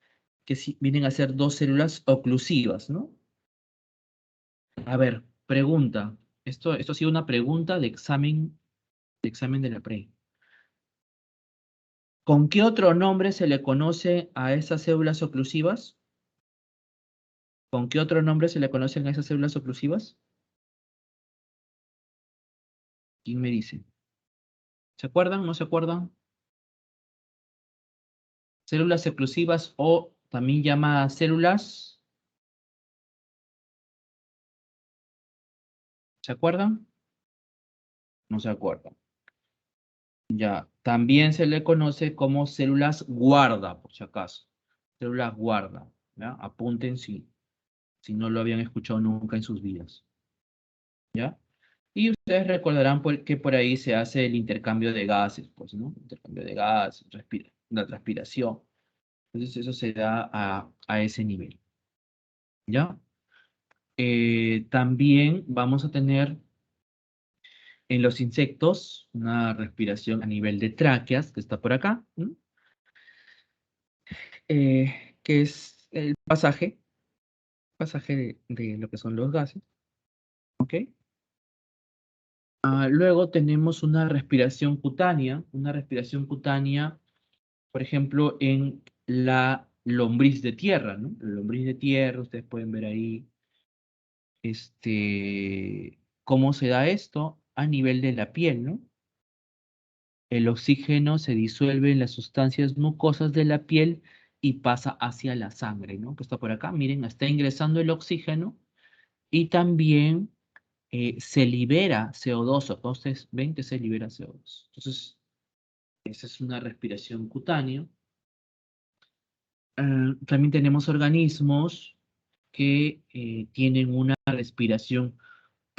que sí, vienen a ser 2 células oclusivas, ¿no? A ver, pregunta. Esto ha sido una pregunta de examen de la pre. ¿Con qué otro nombre se le conoce a esas células oclusivas? ¿Con qué otro nombre se le conocen a esas células oclusivas? ¿Quién me dice? ¿Se acuerdan? ¿No se acuerdan? Células oclusivas o también llamadas células. ¿Se acuerdan? No se acuerdan. Ya. También se le conoce como células guarda, por si acaso. Células guarda. ¿Ya? Apunten si no lo habían escuchado nunca en sus vidas. ¿Ya? Y ustedes recordarán que por ahí se hace el intercambio de gases, pues, ¿no? Intercambio de gases, la transpiración. Entonces eso se da a ese nivel, ¿ya? También vamos a tener en los insectos una respiración a nivel de tráqueas, que está por acá, ¿no? Que es el pasaje de lo que son los gases, ¿ok? Luego tenemos una respiración cutánea, por ejemplo, en la lombriz de tierra, ¿no? La lombriz de tierra, ustedes pueden ver ahí, cómo se da esto a nivel de la piel, ¿no? El oxígeno se disuelve en las sustancias mucosas de la piel y pasa hacia la sangre, ¿no? Que está por acá, miren, está ingresando el oxígeno y también se libera CO2, entonces ven que se libera CO2. Entonces, esa es una respiración cutánea. También tenemos organismos que tienen una respiración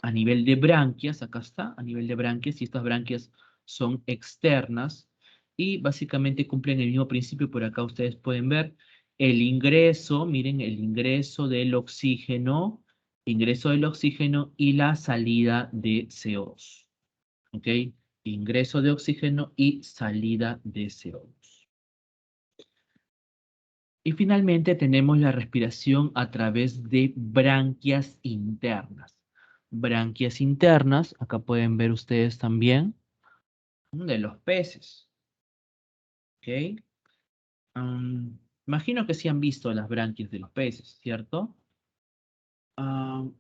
a nivel de branquias, acá está, a nivel de branquias, y estas branquias son externas y básicamente cumplen el mismo principio. Por acá ustedes pueden ver el ingreso, miren, el ingreso del oxígeno y la salida de CO2, ¿ok? Ingreso de oxígeno y salida de CO2. Y finalmente tenemos la respiración a través de branquias internas. Branquias internas, acá pueden ver ustedes también, de los peces. ¿Ok? Imagino que sí han visto las branquias de los peces, ¿cierto? Am,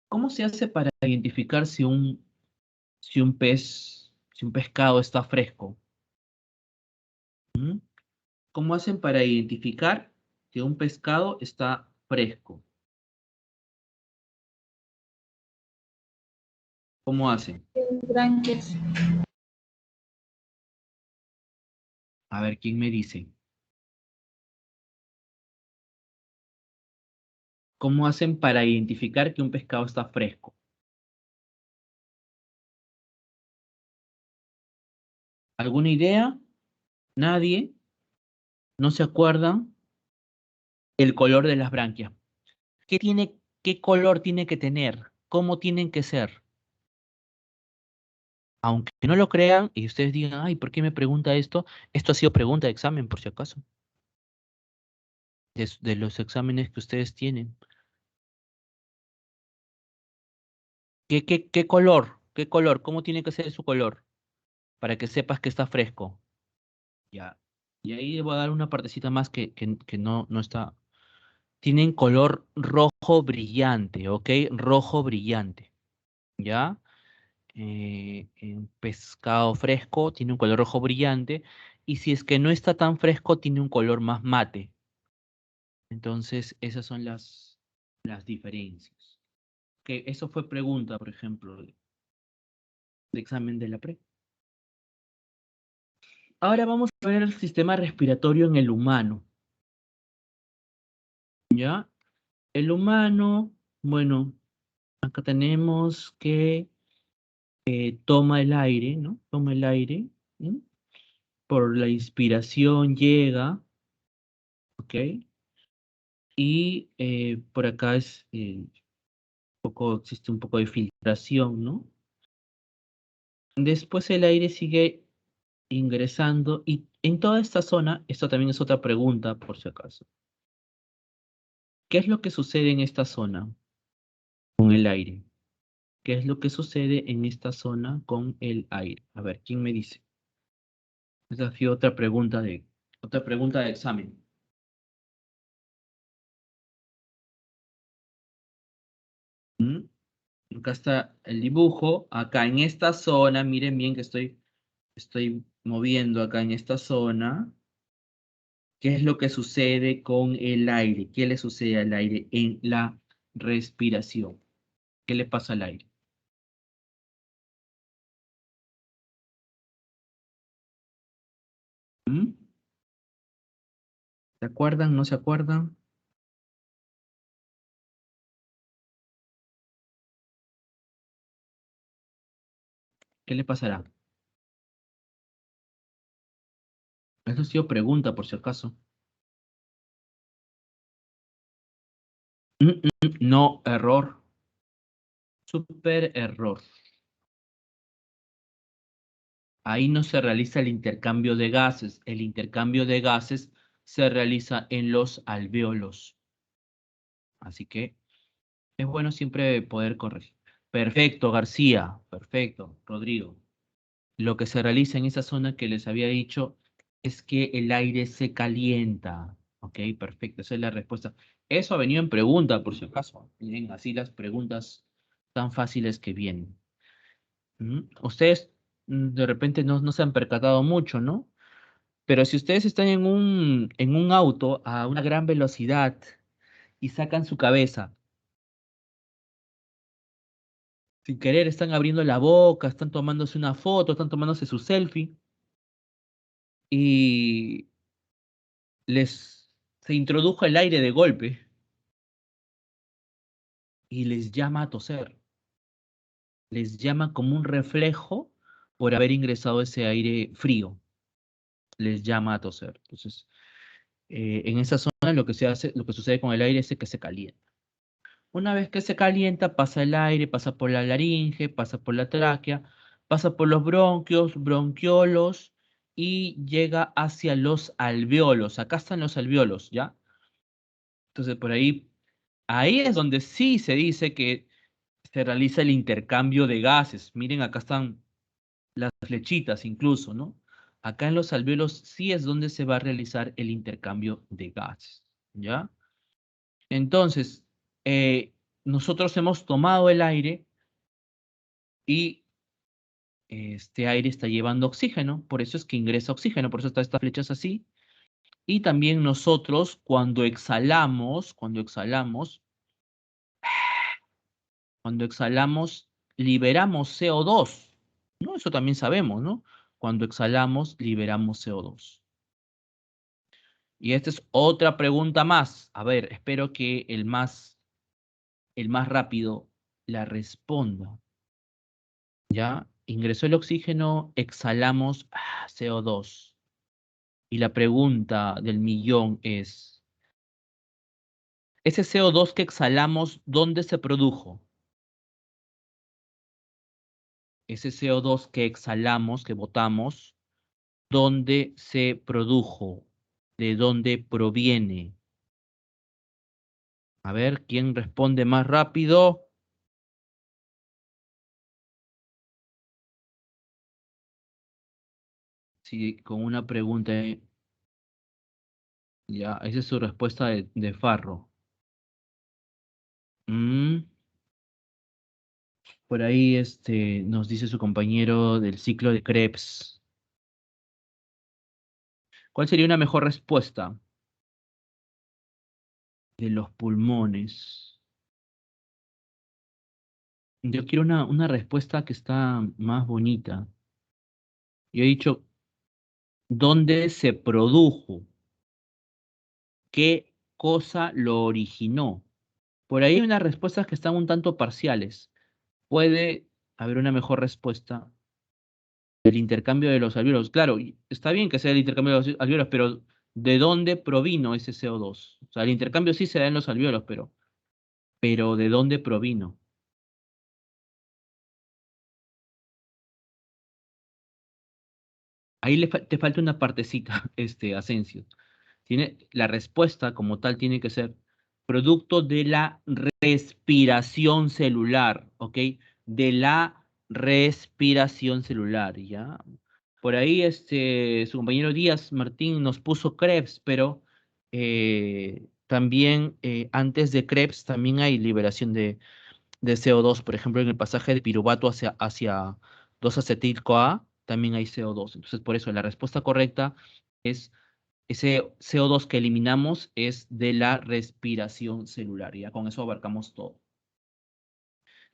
¿Cómo se hace para identificar si un pescado está fresco? ¿Mm? ¿Cómo hacen para identificar que un pescado está fresco? ¿Cómo hacen? Branquias. A ver, ¿quién me dice? ¿Cómo hacen para identificar que un pescado está fresco? ¿Alguna idea? ¿Nadie? ¿No se acuerdan? El color de las branquias. ¿Qué color tiene que tener? ¿Cómo tienen que ser? Aunque no lo crean y ustedes digan, ay, ¿por qué me pregunta esto? Esto ha sido pregunta de examen, por si acaso, de los exámenes que ustedes tienen. ¿Qué color? ¿Qué color? ¿Cómo tiene que ser su color? Para que sepas que está fresco. Ya. Y ahí le voy a dar una partecita más que no está. Tienen color rojo brillante, ¿ok? Rojo brillante, ¿ya? En pescado fresco tiene un color rojo brillante y si es que no está tan fresco tiene un color más mate. Entonces, esas son las diferencias. Que eso fue pregunta, por ejemplo, de examen de la pre. Ahora vamos a ver el sistema respiratorio en el humano, ¿ya? El humano, bueno, acá tenemos que toma el aire, ¿no? Toma el aire, ¿no? Por la inspiración llega, ¿ok? Y por acá existe un poco de filtración, ¿no? Después el aire sigue ingresando y en toda esta zona, esto también es otra pregunta por si acaso. ¿Qué es lo que sucede en esta zona con el aire? ¿Qué es lo que sucede en esta zona con el aire? A ver, ¿quién me dice? Esa fue otra pregunta de examen. ¿Mm? Acá está el dibujo. Acá en esta zona, miren bien que estoy moviendo acá en esta zona. ¿Qué es lo que sucede con el aire? ¿Qué le sucede al aire en la respiración? ¿Qué le pasa al aire? ¿Mm? ¿Se acuerdan? ¿No se acuerdan? ¿Qué le pasará? Eso ha sido pregunta, por si acaso. No, error. Super error. Ahí no se realiza el intercambio de gases. El intercambio de gases se realiza en los alvéolos. Así que es bueno siempre poder corregir. Perfecto, García. Perfecto, Rodrigo. Lo que se realiza en esa zona que les había dicho es que el aire se calienta. Ok, perfecto, esa es la respuesta. Eso ha venido en pregunta, por si acaso. Miren, así las preguntas tan fáciles que vienen. Ustedes de repente no se han percatado mucho, ¿no? Pero si ustedes están en un auto a una gran velocidad y sacan su cabeza, sin querer están abriendo la boca, están tomándose una foto, están tomándose su selfie, y se introdujo el aire de golpe y les llama a toser. Les llama como un reflejo por haber ingresado ese aire frío. Les llama a toser. Entonces, en esa zona lo que se hace, lo que sucede con el aire es que se calienta. Una vez que se calienta, pasa el aire, pasa por la laringe, pasa por la tráquea, pasa por los bronquios, bronquiolos y llega hacia los alveolos. Acá están los alveolos, ¿ya? Entonces, por ahí es donde sí se dice que se realiza el intercambio de gases. Miren, acá están las flechitas incluso, ¿no? Acá en los alveolos sí es donde se va a realizar el intercambio de gases, ¿ya? Entonces, nosotros hemos tomado el aire y este aire está llevando oxígeno, por eso es que ingresa oxígeno, por eso están estas flechas así. Y también nosotros cuando exhalamos, liberamos CO2, ¿no? Eso también sabemos, ¿no? Cuando exhalamos, liberamos CO2. Y esta es otra pregunta más. A ver, espero que el más rápido la responda. ¿Ya? Ingresó el oxígeno, exhalamos CO2. Y la pregunta del millón es, ¿ese CO2 que exhalamos, dónde se produjo? Ese CO2 que exhalamos, que botamos, ¿dónde se produjo? ¿De dónde proviene? A ver, ¿quién responde más rápido? Sí, con una pregunta. Ya, esa es su respuesta de Farro. Mm, por ahí nos dice su compañero del ciclo de Krebs. ¿Cuál sería una mejor respuesta? De los pulmones. Yo quiero una respuesta que está más bonita. Yo he dicho, ¿dónde se produjo? ¿Qué cosa lo originó? Por ahí hay unas respuestas que están un tanto parciales. Puede haber una mejor respuesta del intercambio de los alvéolos. Claro, está bien que sea el intercambio de los alvéolos, pero ¿de dónde provino ese CO2? O sea, el intercambio sí se da en los alvéolos, pero ¿de dónde provino? Ahí te falta una partecita, Asensio. La respuesta como tal tiene que ser producto de la respiración celular, ¿ok? De la respiración celular, ¿ya? Por ahí su compañero Díaz Martín nos puso Krebs, pero también antes de Krebs también hay liberación de CO2, por ejemplo, en el pasaje de piruvato hacia 2-acetil-CoA, también hay CO2. Entonces, por eso la respuesta correcta es ese CO2 que eliminamos es de la respiración celular. Ya con eso abarcamos todo.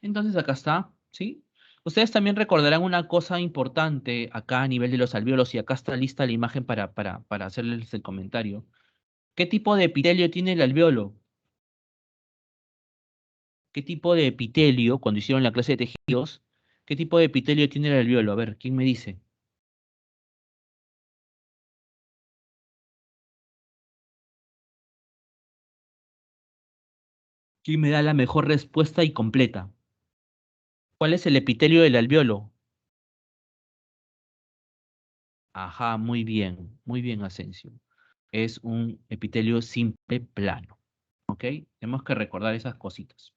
Entonces, acá está, ¿sí? Ustedes también recordarán una cosa importante acá a nivel de los alvéolos, y acá está lista la imagen para hacerles el comentario. ¿Qué tipo de epitelio tiene el alvéolo? ¿Qué tipo de epitelio, cuando hicieron la clase de tejidos, qué tipo de epitelio tiene el alvéolo? A ver, ¿quién me dice? ¿Quién me da la mejor respuesta y completa? ¿Cuál es el epitelio del alvéolo? Ajá, muy bien, Asensio. Es un epitelio simple plano, ¿ok? Tenemos que recordar esas cositas.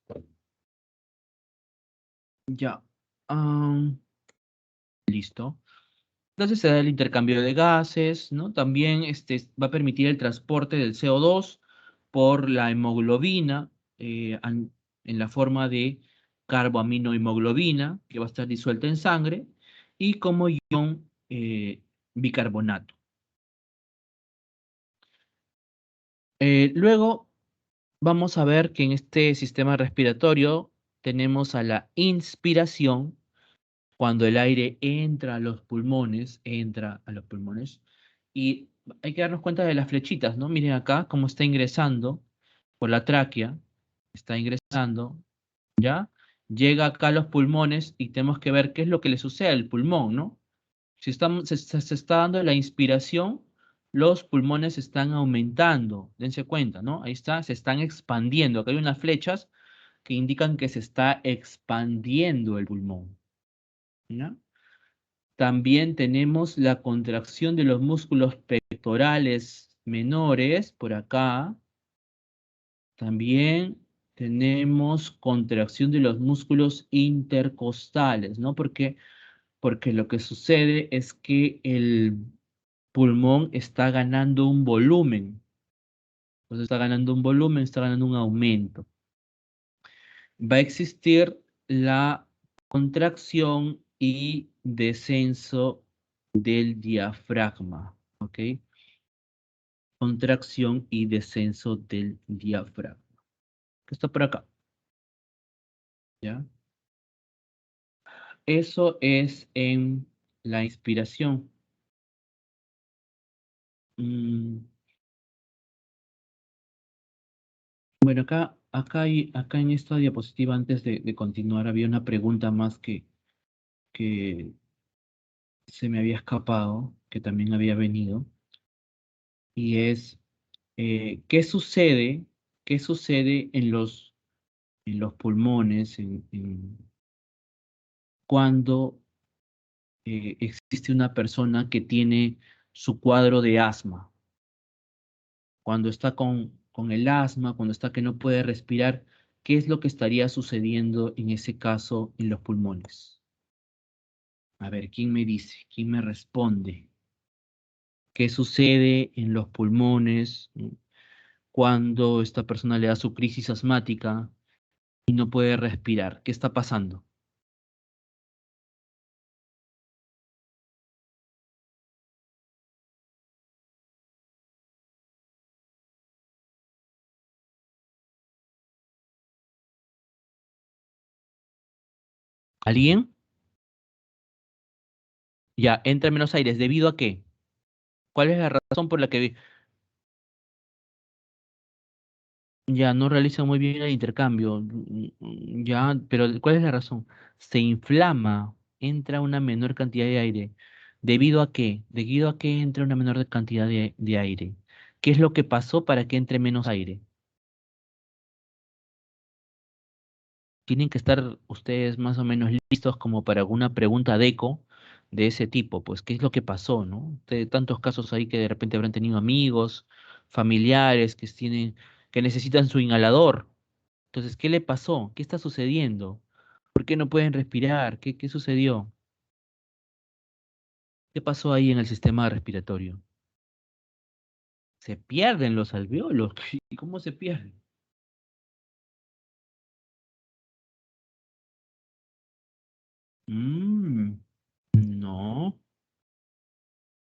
Ya. am, Listo. Entonces se da el intercambio de gases, ¿no? También va a permitir el transporte del CO2 por la hemoglobina en la forma de carboaminohemoglobina, que va a estar disuelta en sangre, y como ion bicarbonato. Luego vamos a ver que en este sistema respiratorio tenemos a la inspiración, cuando el aire entra a los pulmones, y hay que darnos cuenta de las flechitas, ¿no? Miren acá cómo está ingresando por la tráquea, está ingresando, ¿ya? Llega acá a los pulmones y tenemos que ver qué es lo que le sucede al pulmón, ¿no? Si estamos, se está dando la inspiración, los pulmones están aumentando, dense cuenta, ¿no? Ahí está, se están expandiendo. Acá hay unas flechas que indican que se está expandiendo el pulmón, ¿ya? También tenemos la contracción de los músculos pectorales menores por acá. También tenemos contracción de los músculos intercostales, ¿no? Porque lo que sucede es que el pulmón está ganando un volumen. Entonces está ganando un volumen, está ganando un aumento. Va a existir la contracción y descenso del diafragma, ¿ok? Contracción y descenso del diafragma. Que está por acá, ¿ya? Eso es en la inspiración. Mm, Bueno, acá en esta diapositiva, antes de continuar, había una pregunta más que se me había escapado, que también había venido, y es, ¿qué sucede? ¿Qué sucede en los pulmones cuando existe una persona que tiene su cuadro de asma? Cuando está con el asma, cuando está que no puede respirar, ¿qué es lo que estaría sucediendo en ese caso en los pulmones? A ver, ¿quién me dice? ¿Quién me responde? ¿Qué sucede en los pulmones cuando esta persona le da su crisis asmática y no puede respirar? ¿Qué está pasando? ¿Alguien? Ya, entra menos aires. ¿Debido a qué? ¿Cuál es la razón por la que ya no realiza muy bien el intercambio? Ya, pero ¿cuál es la razón? Se inflama, entra una menor cantidad de aire. ¿Debido a qué? ¿Debido a que entra una menor cantidad de aire? ¿Qué es lo que pasó para que entre menos aire? Tienen que estar ustedes más o menos listos como para alguna pregunta de eco de ese tipo, pues, ¿qué es lo que pasó, no? De tantos casos ahí que de repente habrán tenido amigos, familiares que necesitan su inhalador. Entonces, ¿qué le pasó? ¿Qué está sucediendo? ¿Por qué no pueden respirar? ¿Qué sucedió? ¿Qué pasó ahí en el sistema respiratorio? Se pierden los alveolos. ¿Y cómo se pierden? Mm, no.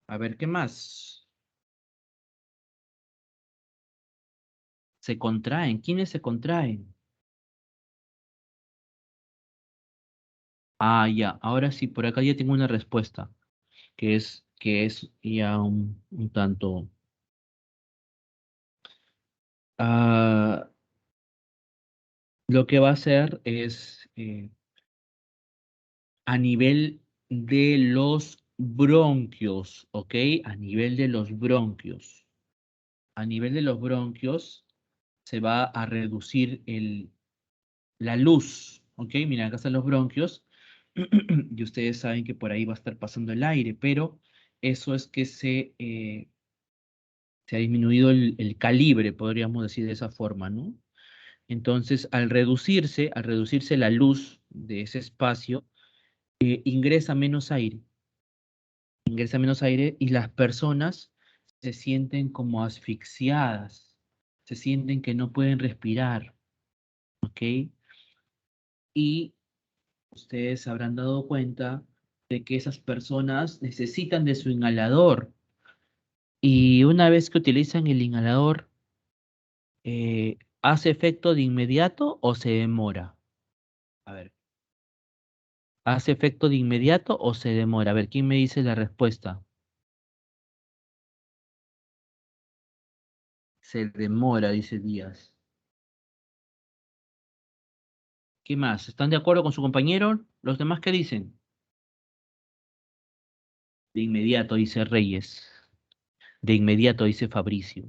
A ver, ¿qué más? Se contraen. ¿Quiénes se contraen? Ah, ya. Ahora sí, por acá ya tengo una respuesta, que es ya un tanto. Ah, lo que va a hacer es a nivel de los bronquios, ¿ok? A nivel de los bronquios. A nivel de los bronquios se va a reducir la luz, ¿ok? Mira, acá están los bronquios y ustedes saben que por ahí va a estar pasando el aire, pero eso es que se ha disminuido el calibre, podríamos decir de esa forma, ¿no? Entonces, al reducirse la luz de ese espacio, ingresa menos aire, ingresa menos aire y las personas se sienten como asfixiadas, se sienten que no pueden respirar, ¿ok? Y ustedes se habrán dado cuenta de que esas personas necesitan de su inhalador y una vez que utilizan el inhalador, ¿hace efecto de inmediato o se demora? A ver, ¿hace efecto de inmediato o se demora? A ver, ¿quién me dice la respuesta? Se demora, dice Díaz. ¿Qué más? ¿Están de acuerdo con su compañero? ¿Los demás qué dicen? De inmediato, dice Reyes. De inmediato, dice Fabricio.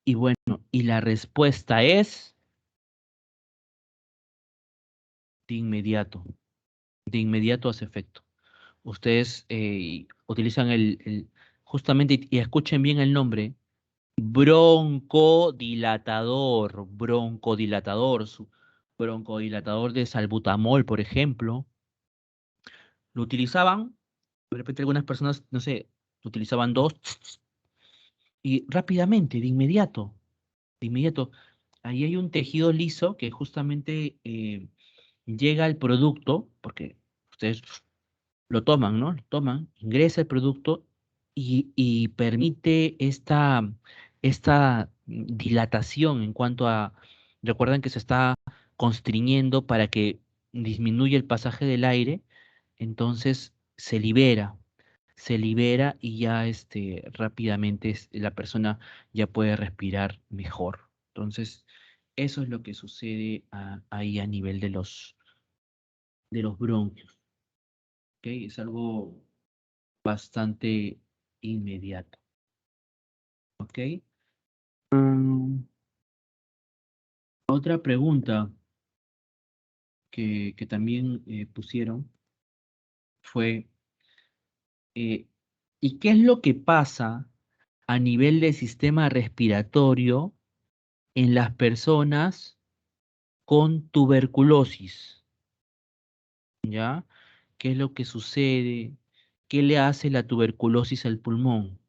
Y bueno, y la respuesta es de inmediato. De inmediato hace efecto. Ustedes utilizan justamente, y escuchen bien el nombre, broncodilatador, broncodilatador, broncodilatador de salbutamol, por ejemplo. Lo utilizaban, de repente algunas personas, no sé, utilizaban dos, y rápidamente, de inmediato, ahí hay un tejido liso que justamente llega al producto, porque ustedes lo toman, ¿no? Lo toman, ingresa el producto y permite esta dilatación en cuanto a, recuerdan que se está constriñendo para que disminuya el pasaje del aire, entonces se libera y ya rápidamente la persona ya puede respirar mejor. Entonces, eso es lo que sucede ahí a nivel de los bronquios. ¿Ok? Es algo bastante inmediato. ¿Ok? Mm, otra pregunta que también pusieron fue, eh, ¿y qué es lo que pasa a nivel del sistema respiratorio en las personas con tuberculosis? ¿Ya? ¿Qué es lo que sucede? ¿Qué le hace la tuberculosis al pulmón?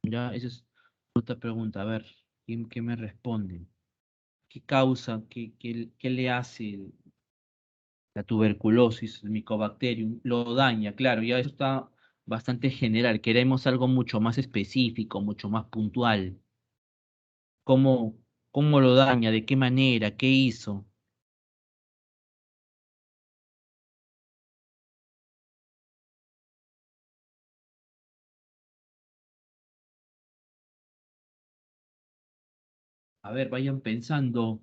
¿Ya? Esa es otra pregunta. A ver, ¿qué me responden? ¿Qué causa? ¿Qué le hace la tuberculosis, el Mycobacterium? Lo daña, claro, ya eso está bastante general. Queremos algo mucho más específico, mucho más puntual. ¿Cómo, cómo lo daña? ¿De qué manera? ¿Qué hizo? A ver, vayan pensando,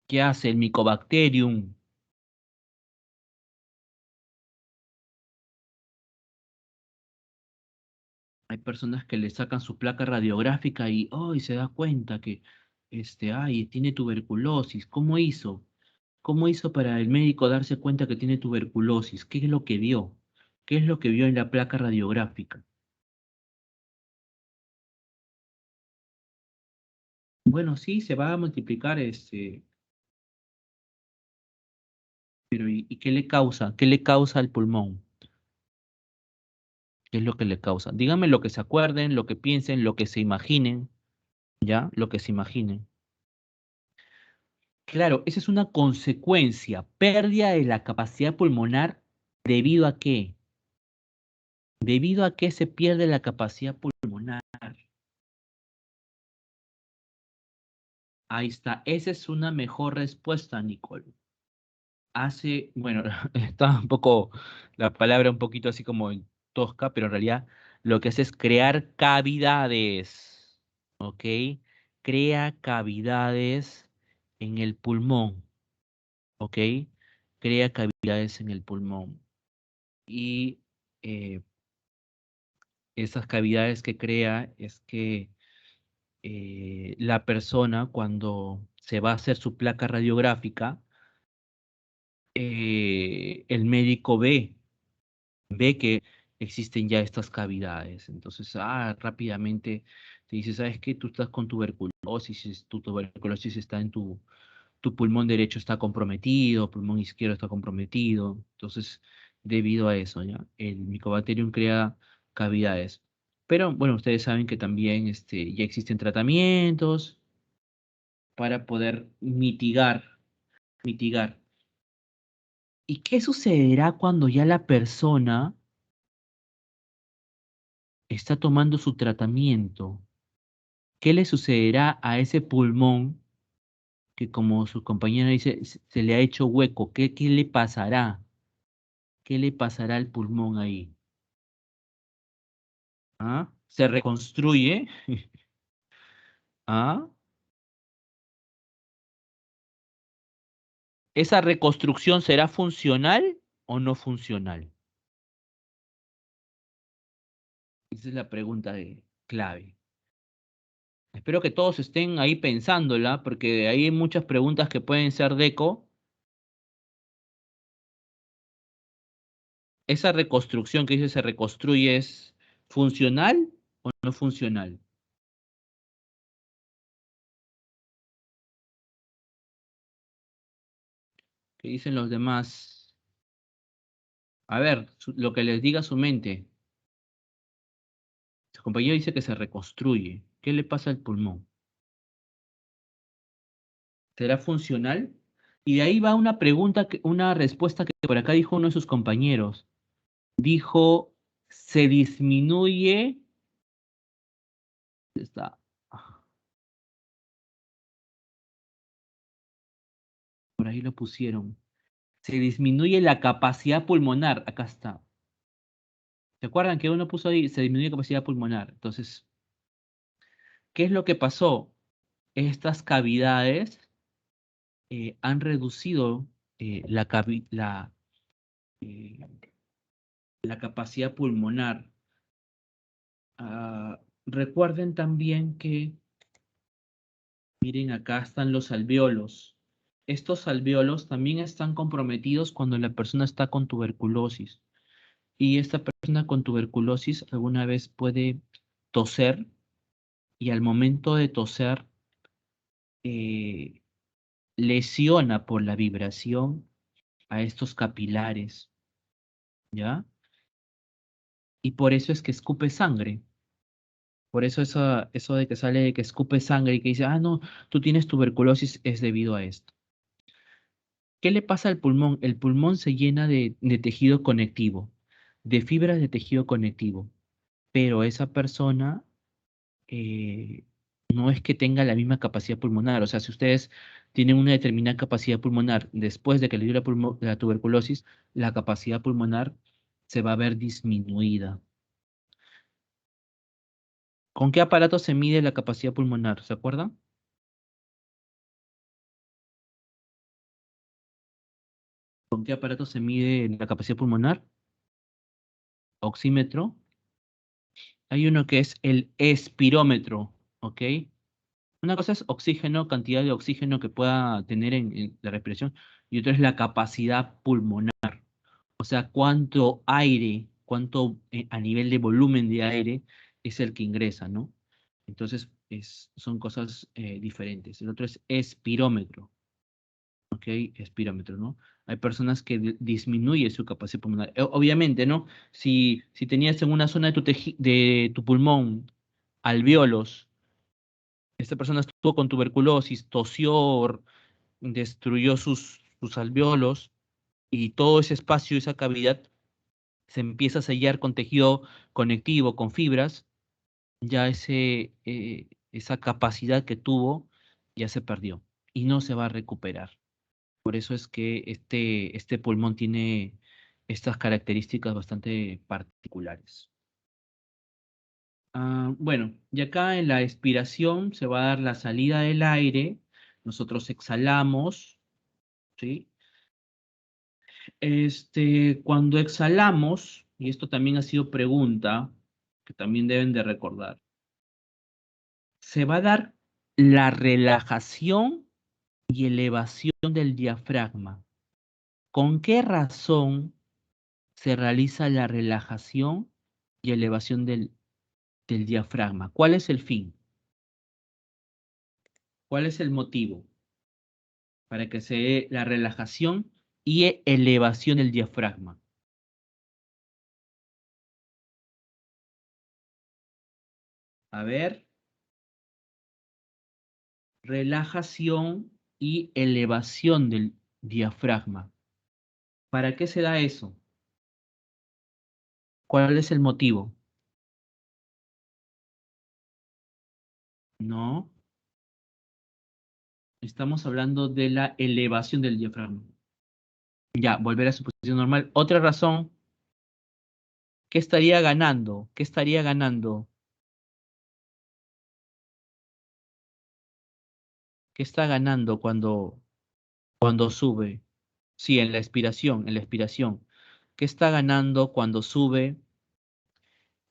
¿qué hace el Mycobacterium? Hay personas que le sacan su placa radiográfica y hoy se da cuenta que ay, tiene tuberculosis. ¿Cómo hizo? ¿Cómo hizo para el médico darse cuenta que tiene tuberculosis? ¿Qué es lo que vio? ¿Qué es lo que vio en la placa radiográfica? Bueno, sí, se va a multiplicar pero ¿y qué le causa? ¿Qué le causa al pulmón? ¿Qué es lo que le causa? Díganme lo que se acuerden, lo que piensen, lo que se imaginen, ¿ya? Lo que se imaginen. Claro, esa es una consecuencia, pérdida de la capacidad pulmonar, ¿debido a qué? ¿Debido a qué se pierde la capacidad pulmonar? Ahí está, esa es una mejor respuesta, Nicole. Bueno, está un poco, la palabra un poquito así como tosca, pero en realidad lo que hace es crear cavidades, ¿ok? Crea cavidades en el pulmón, ¿ok? Crea cavidades en el pulmón. Y eh, esas cavidades que crea es que la persona cuando se va a hacer su placa radiográfica, el médico ve que existen ya estas cavidades. Entonces, rápidamente te dice, ¿sabes qué? Tú estás con tuberculosis, tu tuberculosis está en tu pulmón derecho está comprometido, pulmón izquierdo está comprometido. Entonces, debido a eso, ¿ya? El Mycobacterium crea cavidades. Pero, bueno, ustedes saben que también ya existen tratamientos para poder mitigar. ¿Y qué sucederá cuando ya la persona está tomando su tratamiento? ¿Qué le sucederá a ese pulmón que, como su compañera dice, se le ha hecho hueco? ¿Qué le pasará? ¿Qué le pasará al pulmón ahí? ¿Ah? ¿Se reconstruye? ¿Ah? ¿Esa reconstrucción será funcional o no funcional? Esa es la pregunta clave. Espero que todos estén ahí pensándola, porque hay muchas preguntas que pueden ser de eco. ¿Esa reconstrucción que dice se reconstruye es funcional o no funcional? ¿Qué dicen los demás? A ver, lo que les diga su mente. Su compañero dice que se reconstruye. ¿Qué le pasa al pulmón? ¿Será funcional? Y de ahí va una pregunta, una respuesta que por acá dijo uno de sus compañeros. Dijo, se disminuye. Está, por ahí lo pusieron. Se disminuye la capacidad pulmonar. Acá está. ¿Se acuerdan que uno puso ahí? Se disminuye la capacidad pulmonar. Entonces, ¿qué es lo que pasó? Estas cavidades han reducido eh, la capacidad pulmonar. Recuerden también que, miren, acá están los alvéolos. Estos alvéolos también están comprometidos cuando la persona está con tuberculosis. Y esta persona con tuberculosis alguna vez puede toser y al momento de toser eh, lesiona por la vibración a estos capilares, ¿ya? Y por eso es que escupe sangre. Por eso eso de que sale, que escupe sangre y que dice, ah, no, tú tienes tuberculosis es debido a esto. ¿Qué le pasa al pulmón? El pulmón se llena de tejido conectivo, de fibras de tejido conectivo, pero esa persona eh, no es que tenga la misma capacidad pulmonar. O sea, si ustedes tienen una determinada capacidad pulmonar después de que le dio la tuberculosis, la capacidad pulmonar se va a ver disminuida. ¿Con qué aparato se mide la capacidad pulmonar? ¿Se acuerdan? ¿Con qué aparato se mide la capacidad pulmonar? Oxímetro. Hay uno que es el espirómetro, ¿ok? Una cosa es oxígeno, cantidad de oxígeno que pueda tener en la respiración, y otra es la capacidad pulmonar. O sea, cuánto aire, cuánto a nivel de volumen de aire es el que ingresa, ¿no? Entonces, son cosas diferentes. El otro es espirómetro, ¿ok? Espirómetro, ¿no? Hay personas que disminuye su capacidad pulmonar. Obviamente, ¿no? Si tenías en una zona de tu pulmón alvéolos, esta persona estuvo con tuberculosis, tosió, destruyó sus alvéolos y todo ese espacio, esa cavidad se empieza a sellar con tejido conectivo, con fibras, ya esa capacidad que tuvo ya se perdió y no se va a recuperar. Por eso es que este pulmón tiene estas características bastante particulares. Bueno, y acá en la expiración se va a dar la salida del aire, nosotros exhalamos, ¿sí? Cuando exhalamos, y esto también ha sido pregunta, que también deben de recordar, se va a dar la relajación y elevación del diafragma. ¿Con qué razón se realiza la relajación y elevación del diafragma? ¿Cuál es el fin? ¿Cuál es el motivo para que se dé la relajación y elevación del diafragma? A ver, relajación y elevación del diafragma. ¿Para qué se da eso? ¿Cuál es el motivo? No, estamos hablando de la elevación del diafragma. Ya, volver a su posición normal. Otra razón, ¿qué estaría ganando? ¿Qué estaría ganando? ¿Qué está ganando cuando sube? Sí, en la expiración, en la expiración. ¿Qué está ganando cuando sube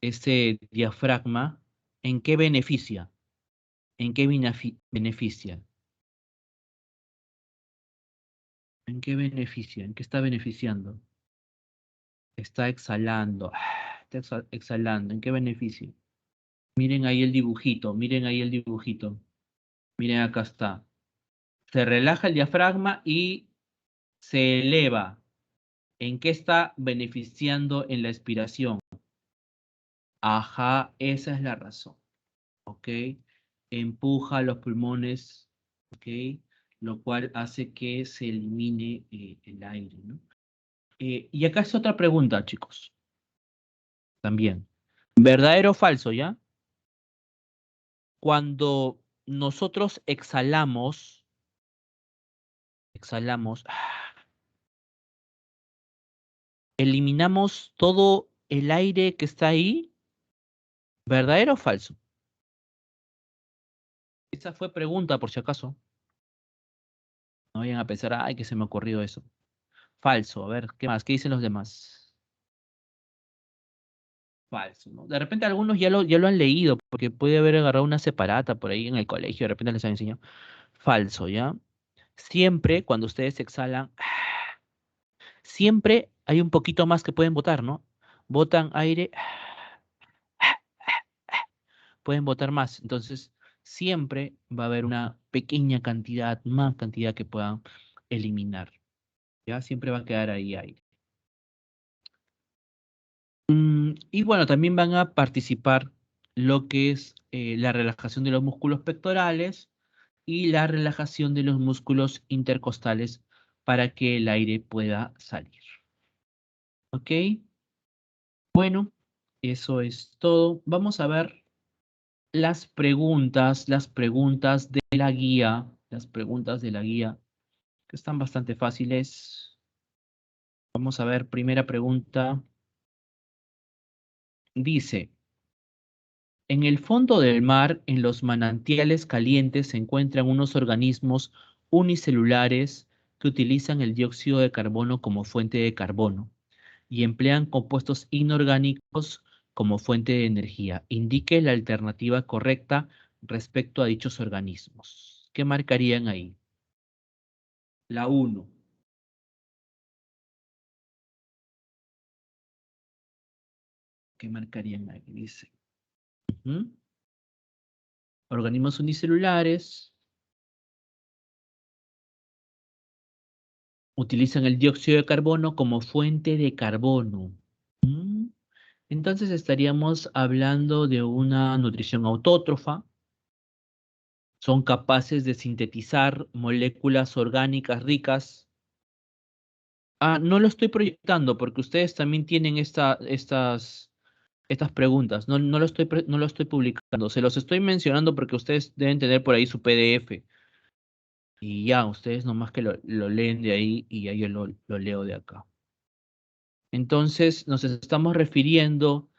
ese diafragma? ¿En qué beneficia? ¿En qué beneficia? ¿En qué beneficia? ¿En qué está beneficiando? Está exhalando. Está exhalando. ¿En qué beneficio? Miren ahí el dibujito, miren ahí el dibujito. Miren, acá está. Se relaja el diafragma y se eleva. ¿En qué está beneficiando en la expiración? Ajá, esa es la razón. ¿Ok? Empuja los pulmones, ¿ok? Lo cual hace que se elimine el aire, ¿no? Y acá es otra pregunta, chicos, también. ¿Verdadero o falso, ya? Cuando nosotros exhalamos, eliminamos todo el aire que está ahí, ¿verdadero o falso? Esa fue pregunta, por si acaso. No vayan a pensar, ay, que se me ocurrió eso. Falso, a ver, ¿qué más? ¿Qué dicen los demás? Falso, ¿no? De repente algunos ya lo han leído, porque puede haber agarrado una separata por ahí en el colegio, de repente les han enseñado. Falso, ¿ya? Siempre cuando ustedes exhalan, siempre hay un poquito más que pueden botar, ¿no? Botan aire, pueden botar más. Entonces, siempre va a haber una pequeña cantidad, más cantidad que puedan eliminar. ¿Ya? Siempre va a quedar ahí aire. Y bueno, también van a participar lo que es la relajación de los músculos pectorales y la relajación de los músculos intercostales para que el aire pueda salir. ¿Ok? Bueno, eso es todo. Vamos a ver las preguntas de la guía, las preguntas de la guía, que están bastante fáciles. Vamos a ver, primera pregunta. Dice, en el fondo del mar, en los manantiales calientes, se encuentran unos organismos unicelulares que utilizan el dióxido de carbono como fuente de carbono y emplean compuestos inorgánicos como fuente de energía. Indique la alternativa correcta respecto a dichos organismos. ¿Qué marcarían ahí? La uno. ¿Qué marcarían ahí? Dice. Ujú. Organismos unicelulares utilizan el dióxido de carbono como fuente de carbono. Mm, Entonces estaríamos hablando de una nutrición autótrofa. Son capaces de sintetizar moléculas orgánicas ricas. No lo estoy proyectando porque ustedes también tienen estas preguntas. No lo estoy publicando. Se los estoy mencionando porque ustedes deben tener por ahí su PDF. Y ya, ustedes nomás que lo leen de ahí y ya yo lo leo de acá. Entonces, nos estamos refiriendo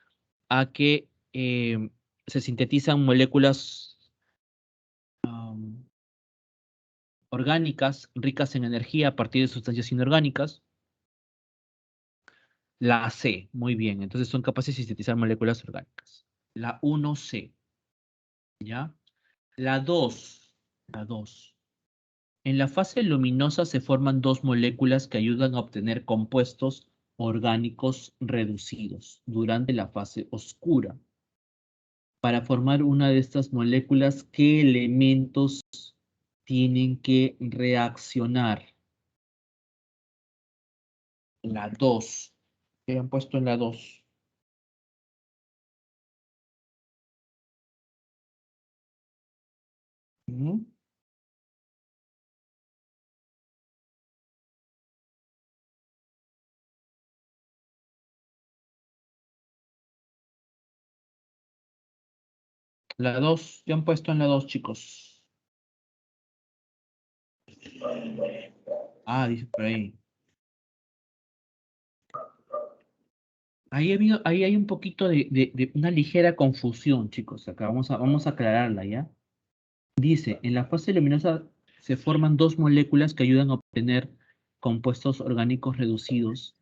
a que se sintetizan moléculas orgánicas ricas en energía a partir de sustancias inorgánicas. La C, muy bien. Entonces son capaces de sintetizar moléculas orgánicas. La 1C, ¿ya? La 2, la 2. En la fase luminosa se forman dos moléculas que ayudan a obtener compuestos orgánicos reducidos durante la fase oscura. Para formar una de estas moléculas, ¿qué elementos tienen que reaccionar? La 2. ¿Qué han puesto en la 2? Ujú. La 2, ¿qué han puesto en la 2, chicos? Dice por ahí. Ahí hay un poquito de una ligera confusión, chicos. Acá vamos a aclararla, ¿ya? Dice, en la fase luminosa se forman dos moléculas que ayudan a obtener compuestos orgánicos reducidos.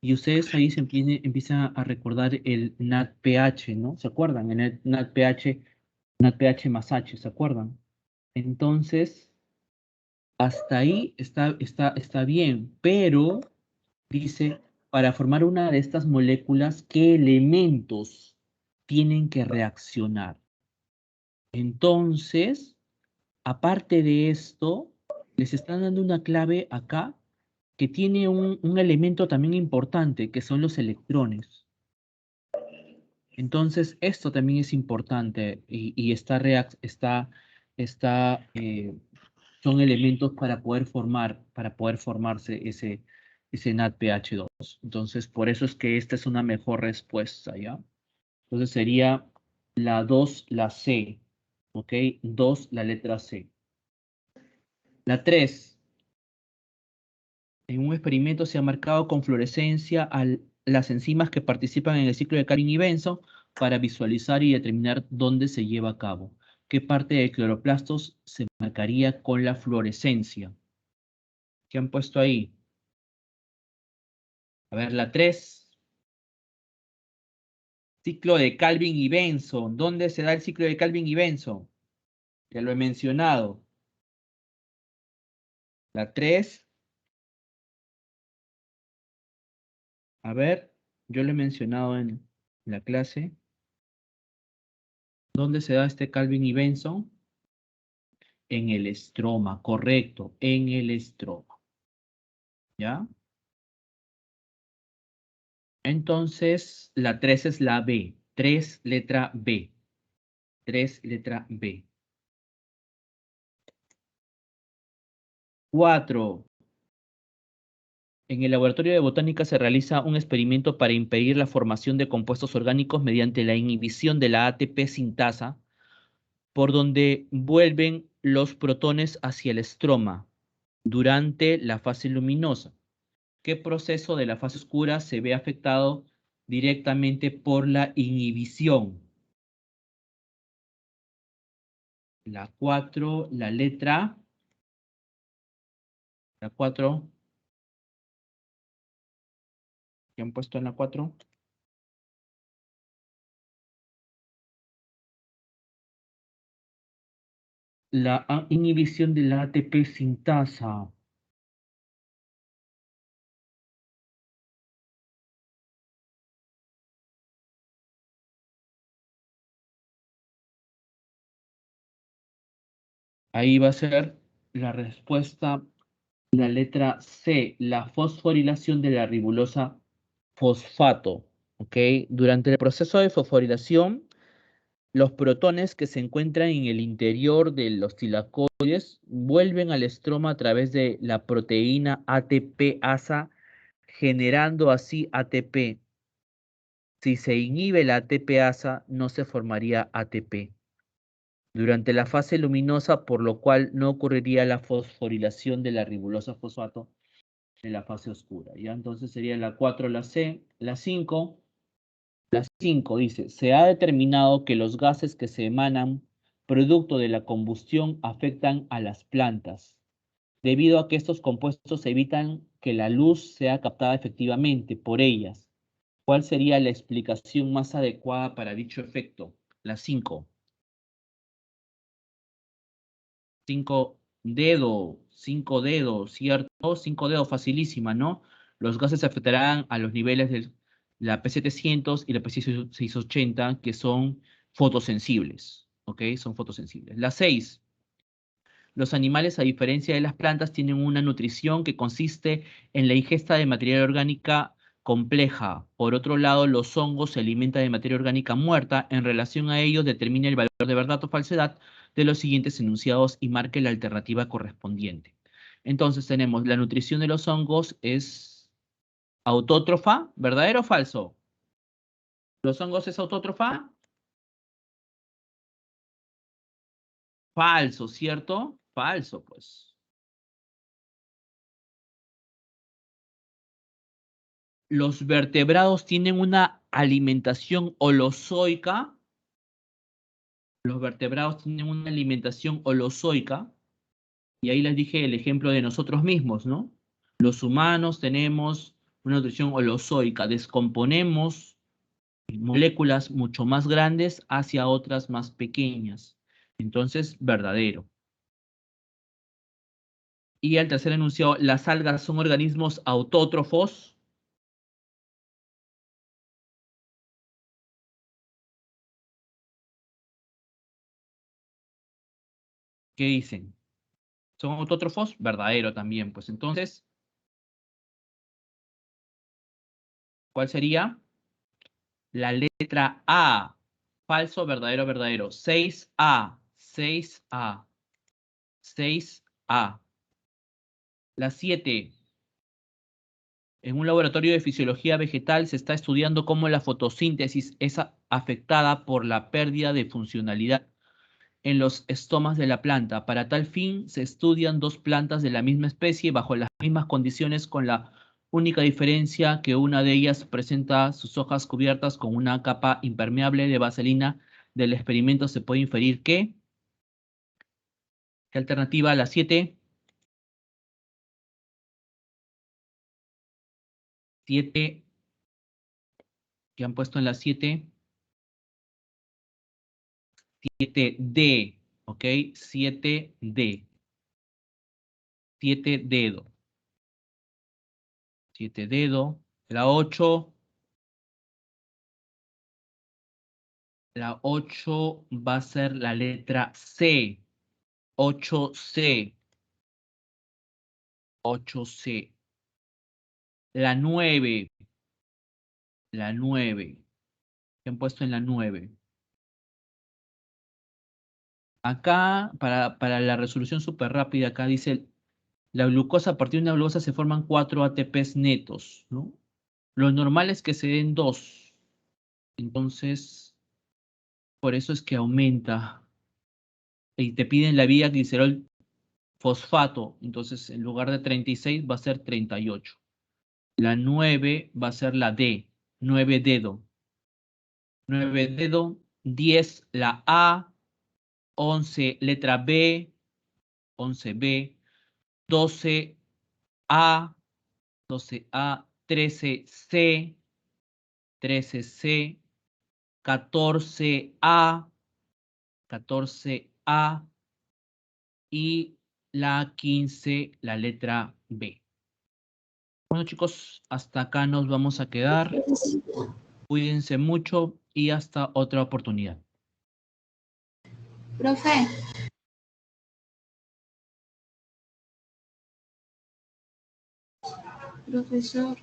Y ustedes ahí empiezan a recordar el NADPH, ¿no? ¿Se acuerdan? El NADPH más H, ¿se acuerdan? Entonces, hasta ahí está bien, pero dice, para formar una de estas moléculas, ¿qué elementos tienen que reaccionar? Entonces, aparte de esto, les están dando una clave acá que tiene un elemento también importante, que son los electrones. Entonces, esto también es importante y son elementos para poder formarse ese NADPH2. Entonces, por eso es que esta es una mejor respuesta, ¿ya? Entonces sería la 2, la C, ¿ok? 2, la letra C. La 3, en un experimento se ha marcado con fluorescencia a las enzimas que participan en el ciclo de Calvin y Benson para visualizar y determinar dónde se lleva a cabo. ¿Qué parte de cloroplastos se marcaría con la fluorescencia? ¿Qué han puesto ahí? A ver, la 3. Ciclo de Calvin y Benson. ¿Dónde se da el ciclo de Calvin y Benson? Ya lo he mencionado. La 3. A ver, yo lo he mencionado en la clase. ¿Dónde se da este Calvin y Benson? En el estroma, correcto, en el estroma. ¿Ya? Entonces, la 3 es la B. 3, letra B. 3, letra B. 4. En el laboratorio de botánica se realiza un experimento para impedir la formación de compuestos orgánicos mediante la inhibición de la ATP sintasa, por donde vuelven los protones hacia el estroma durante la fase luminosa. ¿Qué proceso de la fase oscura se ve afectado directamente por la inhibición? La 4, la letra. La 4. ¿Qué han puesto en la 4? La inhibición de la ATP sintasa. Ahí va a ser la respuesta, la letra C, la fosforilación de la ribosa fosfato. ¿Ok? Durante el proceso de fosforilación, los protones que se encuentran en el interior de los tilacoides vuelven al estroma a través de la proteína ATP-asa, generando así ATP. Si se inhibe la ATP-asa, no se formaría ATP durante la fase luminosa, por lo cual no ocurriría la fosforilación de la ribosa fosfato en la fase oscura. ¿Ya? Entonces sería la 4, la C, la 5. La 5 dice, se ha determinado que los gases que se emanan producto de la combustión afectan a las plantas, debido a que estos compuestos evitan que la luz sea captada efectivamente por ellas. ¿Cuál sería la explicación más adecuada para dicho efecto? La 5. 5 dedos, ¿cierto? 5 dedos, facilísima, ¿no? Los gases afectarán a los niveles de la P700 y la P680, que son fotosensibles, ¿ok? Son fotosensibles. La 6. Los animales, a diferencia de las plantas, tienen una nutrición que consiste en la ingesta de materia orgánica compleja. Por otro lado, los hongos se alimentan de materia orgánica muerta. En relación a ellos, determina el valor de verdad o falsedad de los siguientes enunciados y marque la alternativa correspondiente. Entonces tenemos la nutrición de los hongos es autótrofa, ¿verdadero o falso? ¿Los hongos es autótrofa? Falso, ¿cierto? Falso, pues. Los vertebrados tienen una alimentación holozoica. Los vertebrados tienen una alimentación holozoica. Y ahí les dije el ejemplo de nosotros mismos, ¿no? Los humanos tenemos una nutrición holozoica, descomponemos moléculas mucho más grandes hacia otras más pequeñas. Entonces, verdadero. Y el tercer enunciado, las algas son organismos autótrofos. ¿Qué dicen? ¿Son autótrofos? Verdadero también. Pues entonces, ¿cuál sería? La letra A. Falso, verdadero, verdadero. 6A. 6A. 6A. La 7. En un laboratorio de fisiología vegetal se está estudiando cómo la fotosíntesis es afectada por la pérdida de funcionalidad en los estomas de la planta. Para tal fin, se estudian dos plantas de la misma especie bajo las mismas condiciones, con la única diferencia que una de ellas presenta sus hojas cubiertas con una capa impermeable de vaselina. Del experimento se puede inferir que... ¿Qué alternativa? La 7. 7 que han puesto en la 7. 7D, ¿ok? 7D. 7 dedo. 7 dedo. La 8. La 8 va a ser la letra C. 8C. 8C. La 9. La 9. ¿Qué han puesto en la 9? Acá, para la resolución súper rápida, acá dice, la glucosa, a partir de una glucosa se forman 4 ATPs netos, ¿no? Lo normal es que se den 2. Entonces, por eso es que aumenta. Y te piden la vía glicerol fosfato. Entonces, en lugar de 36 va a ser 38. La 9 va a ser la D. 9 dedo. 9 dedo. 10 la A. 11 letra B. 11B. 12A. 12A. 13C. 13C. 14A. 14A. Y la 15, la letra B. Bueno, chicos, hasta acá nos vamos a quedar. Cuídense mucho y hasta otra oportunidad. Profe, profesor.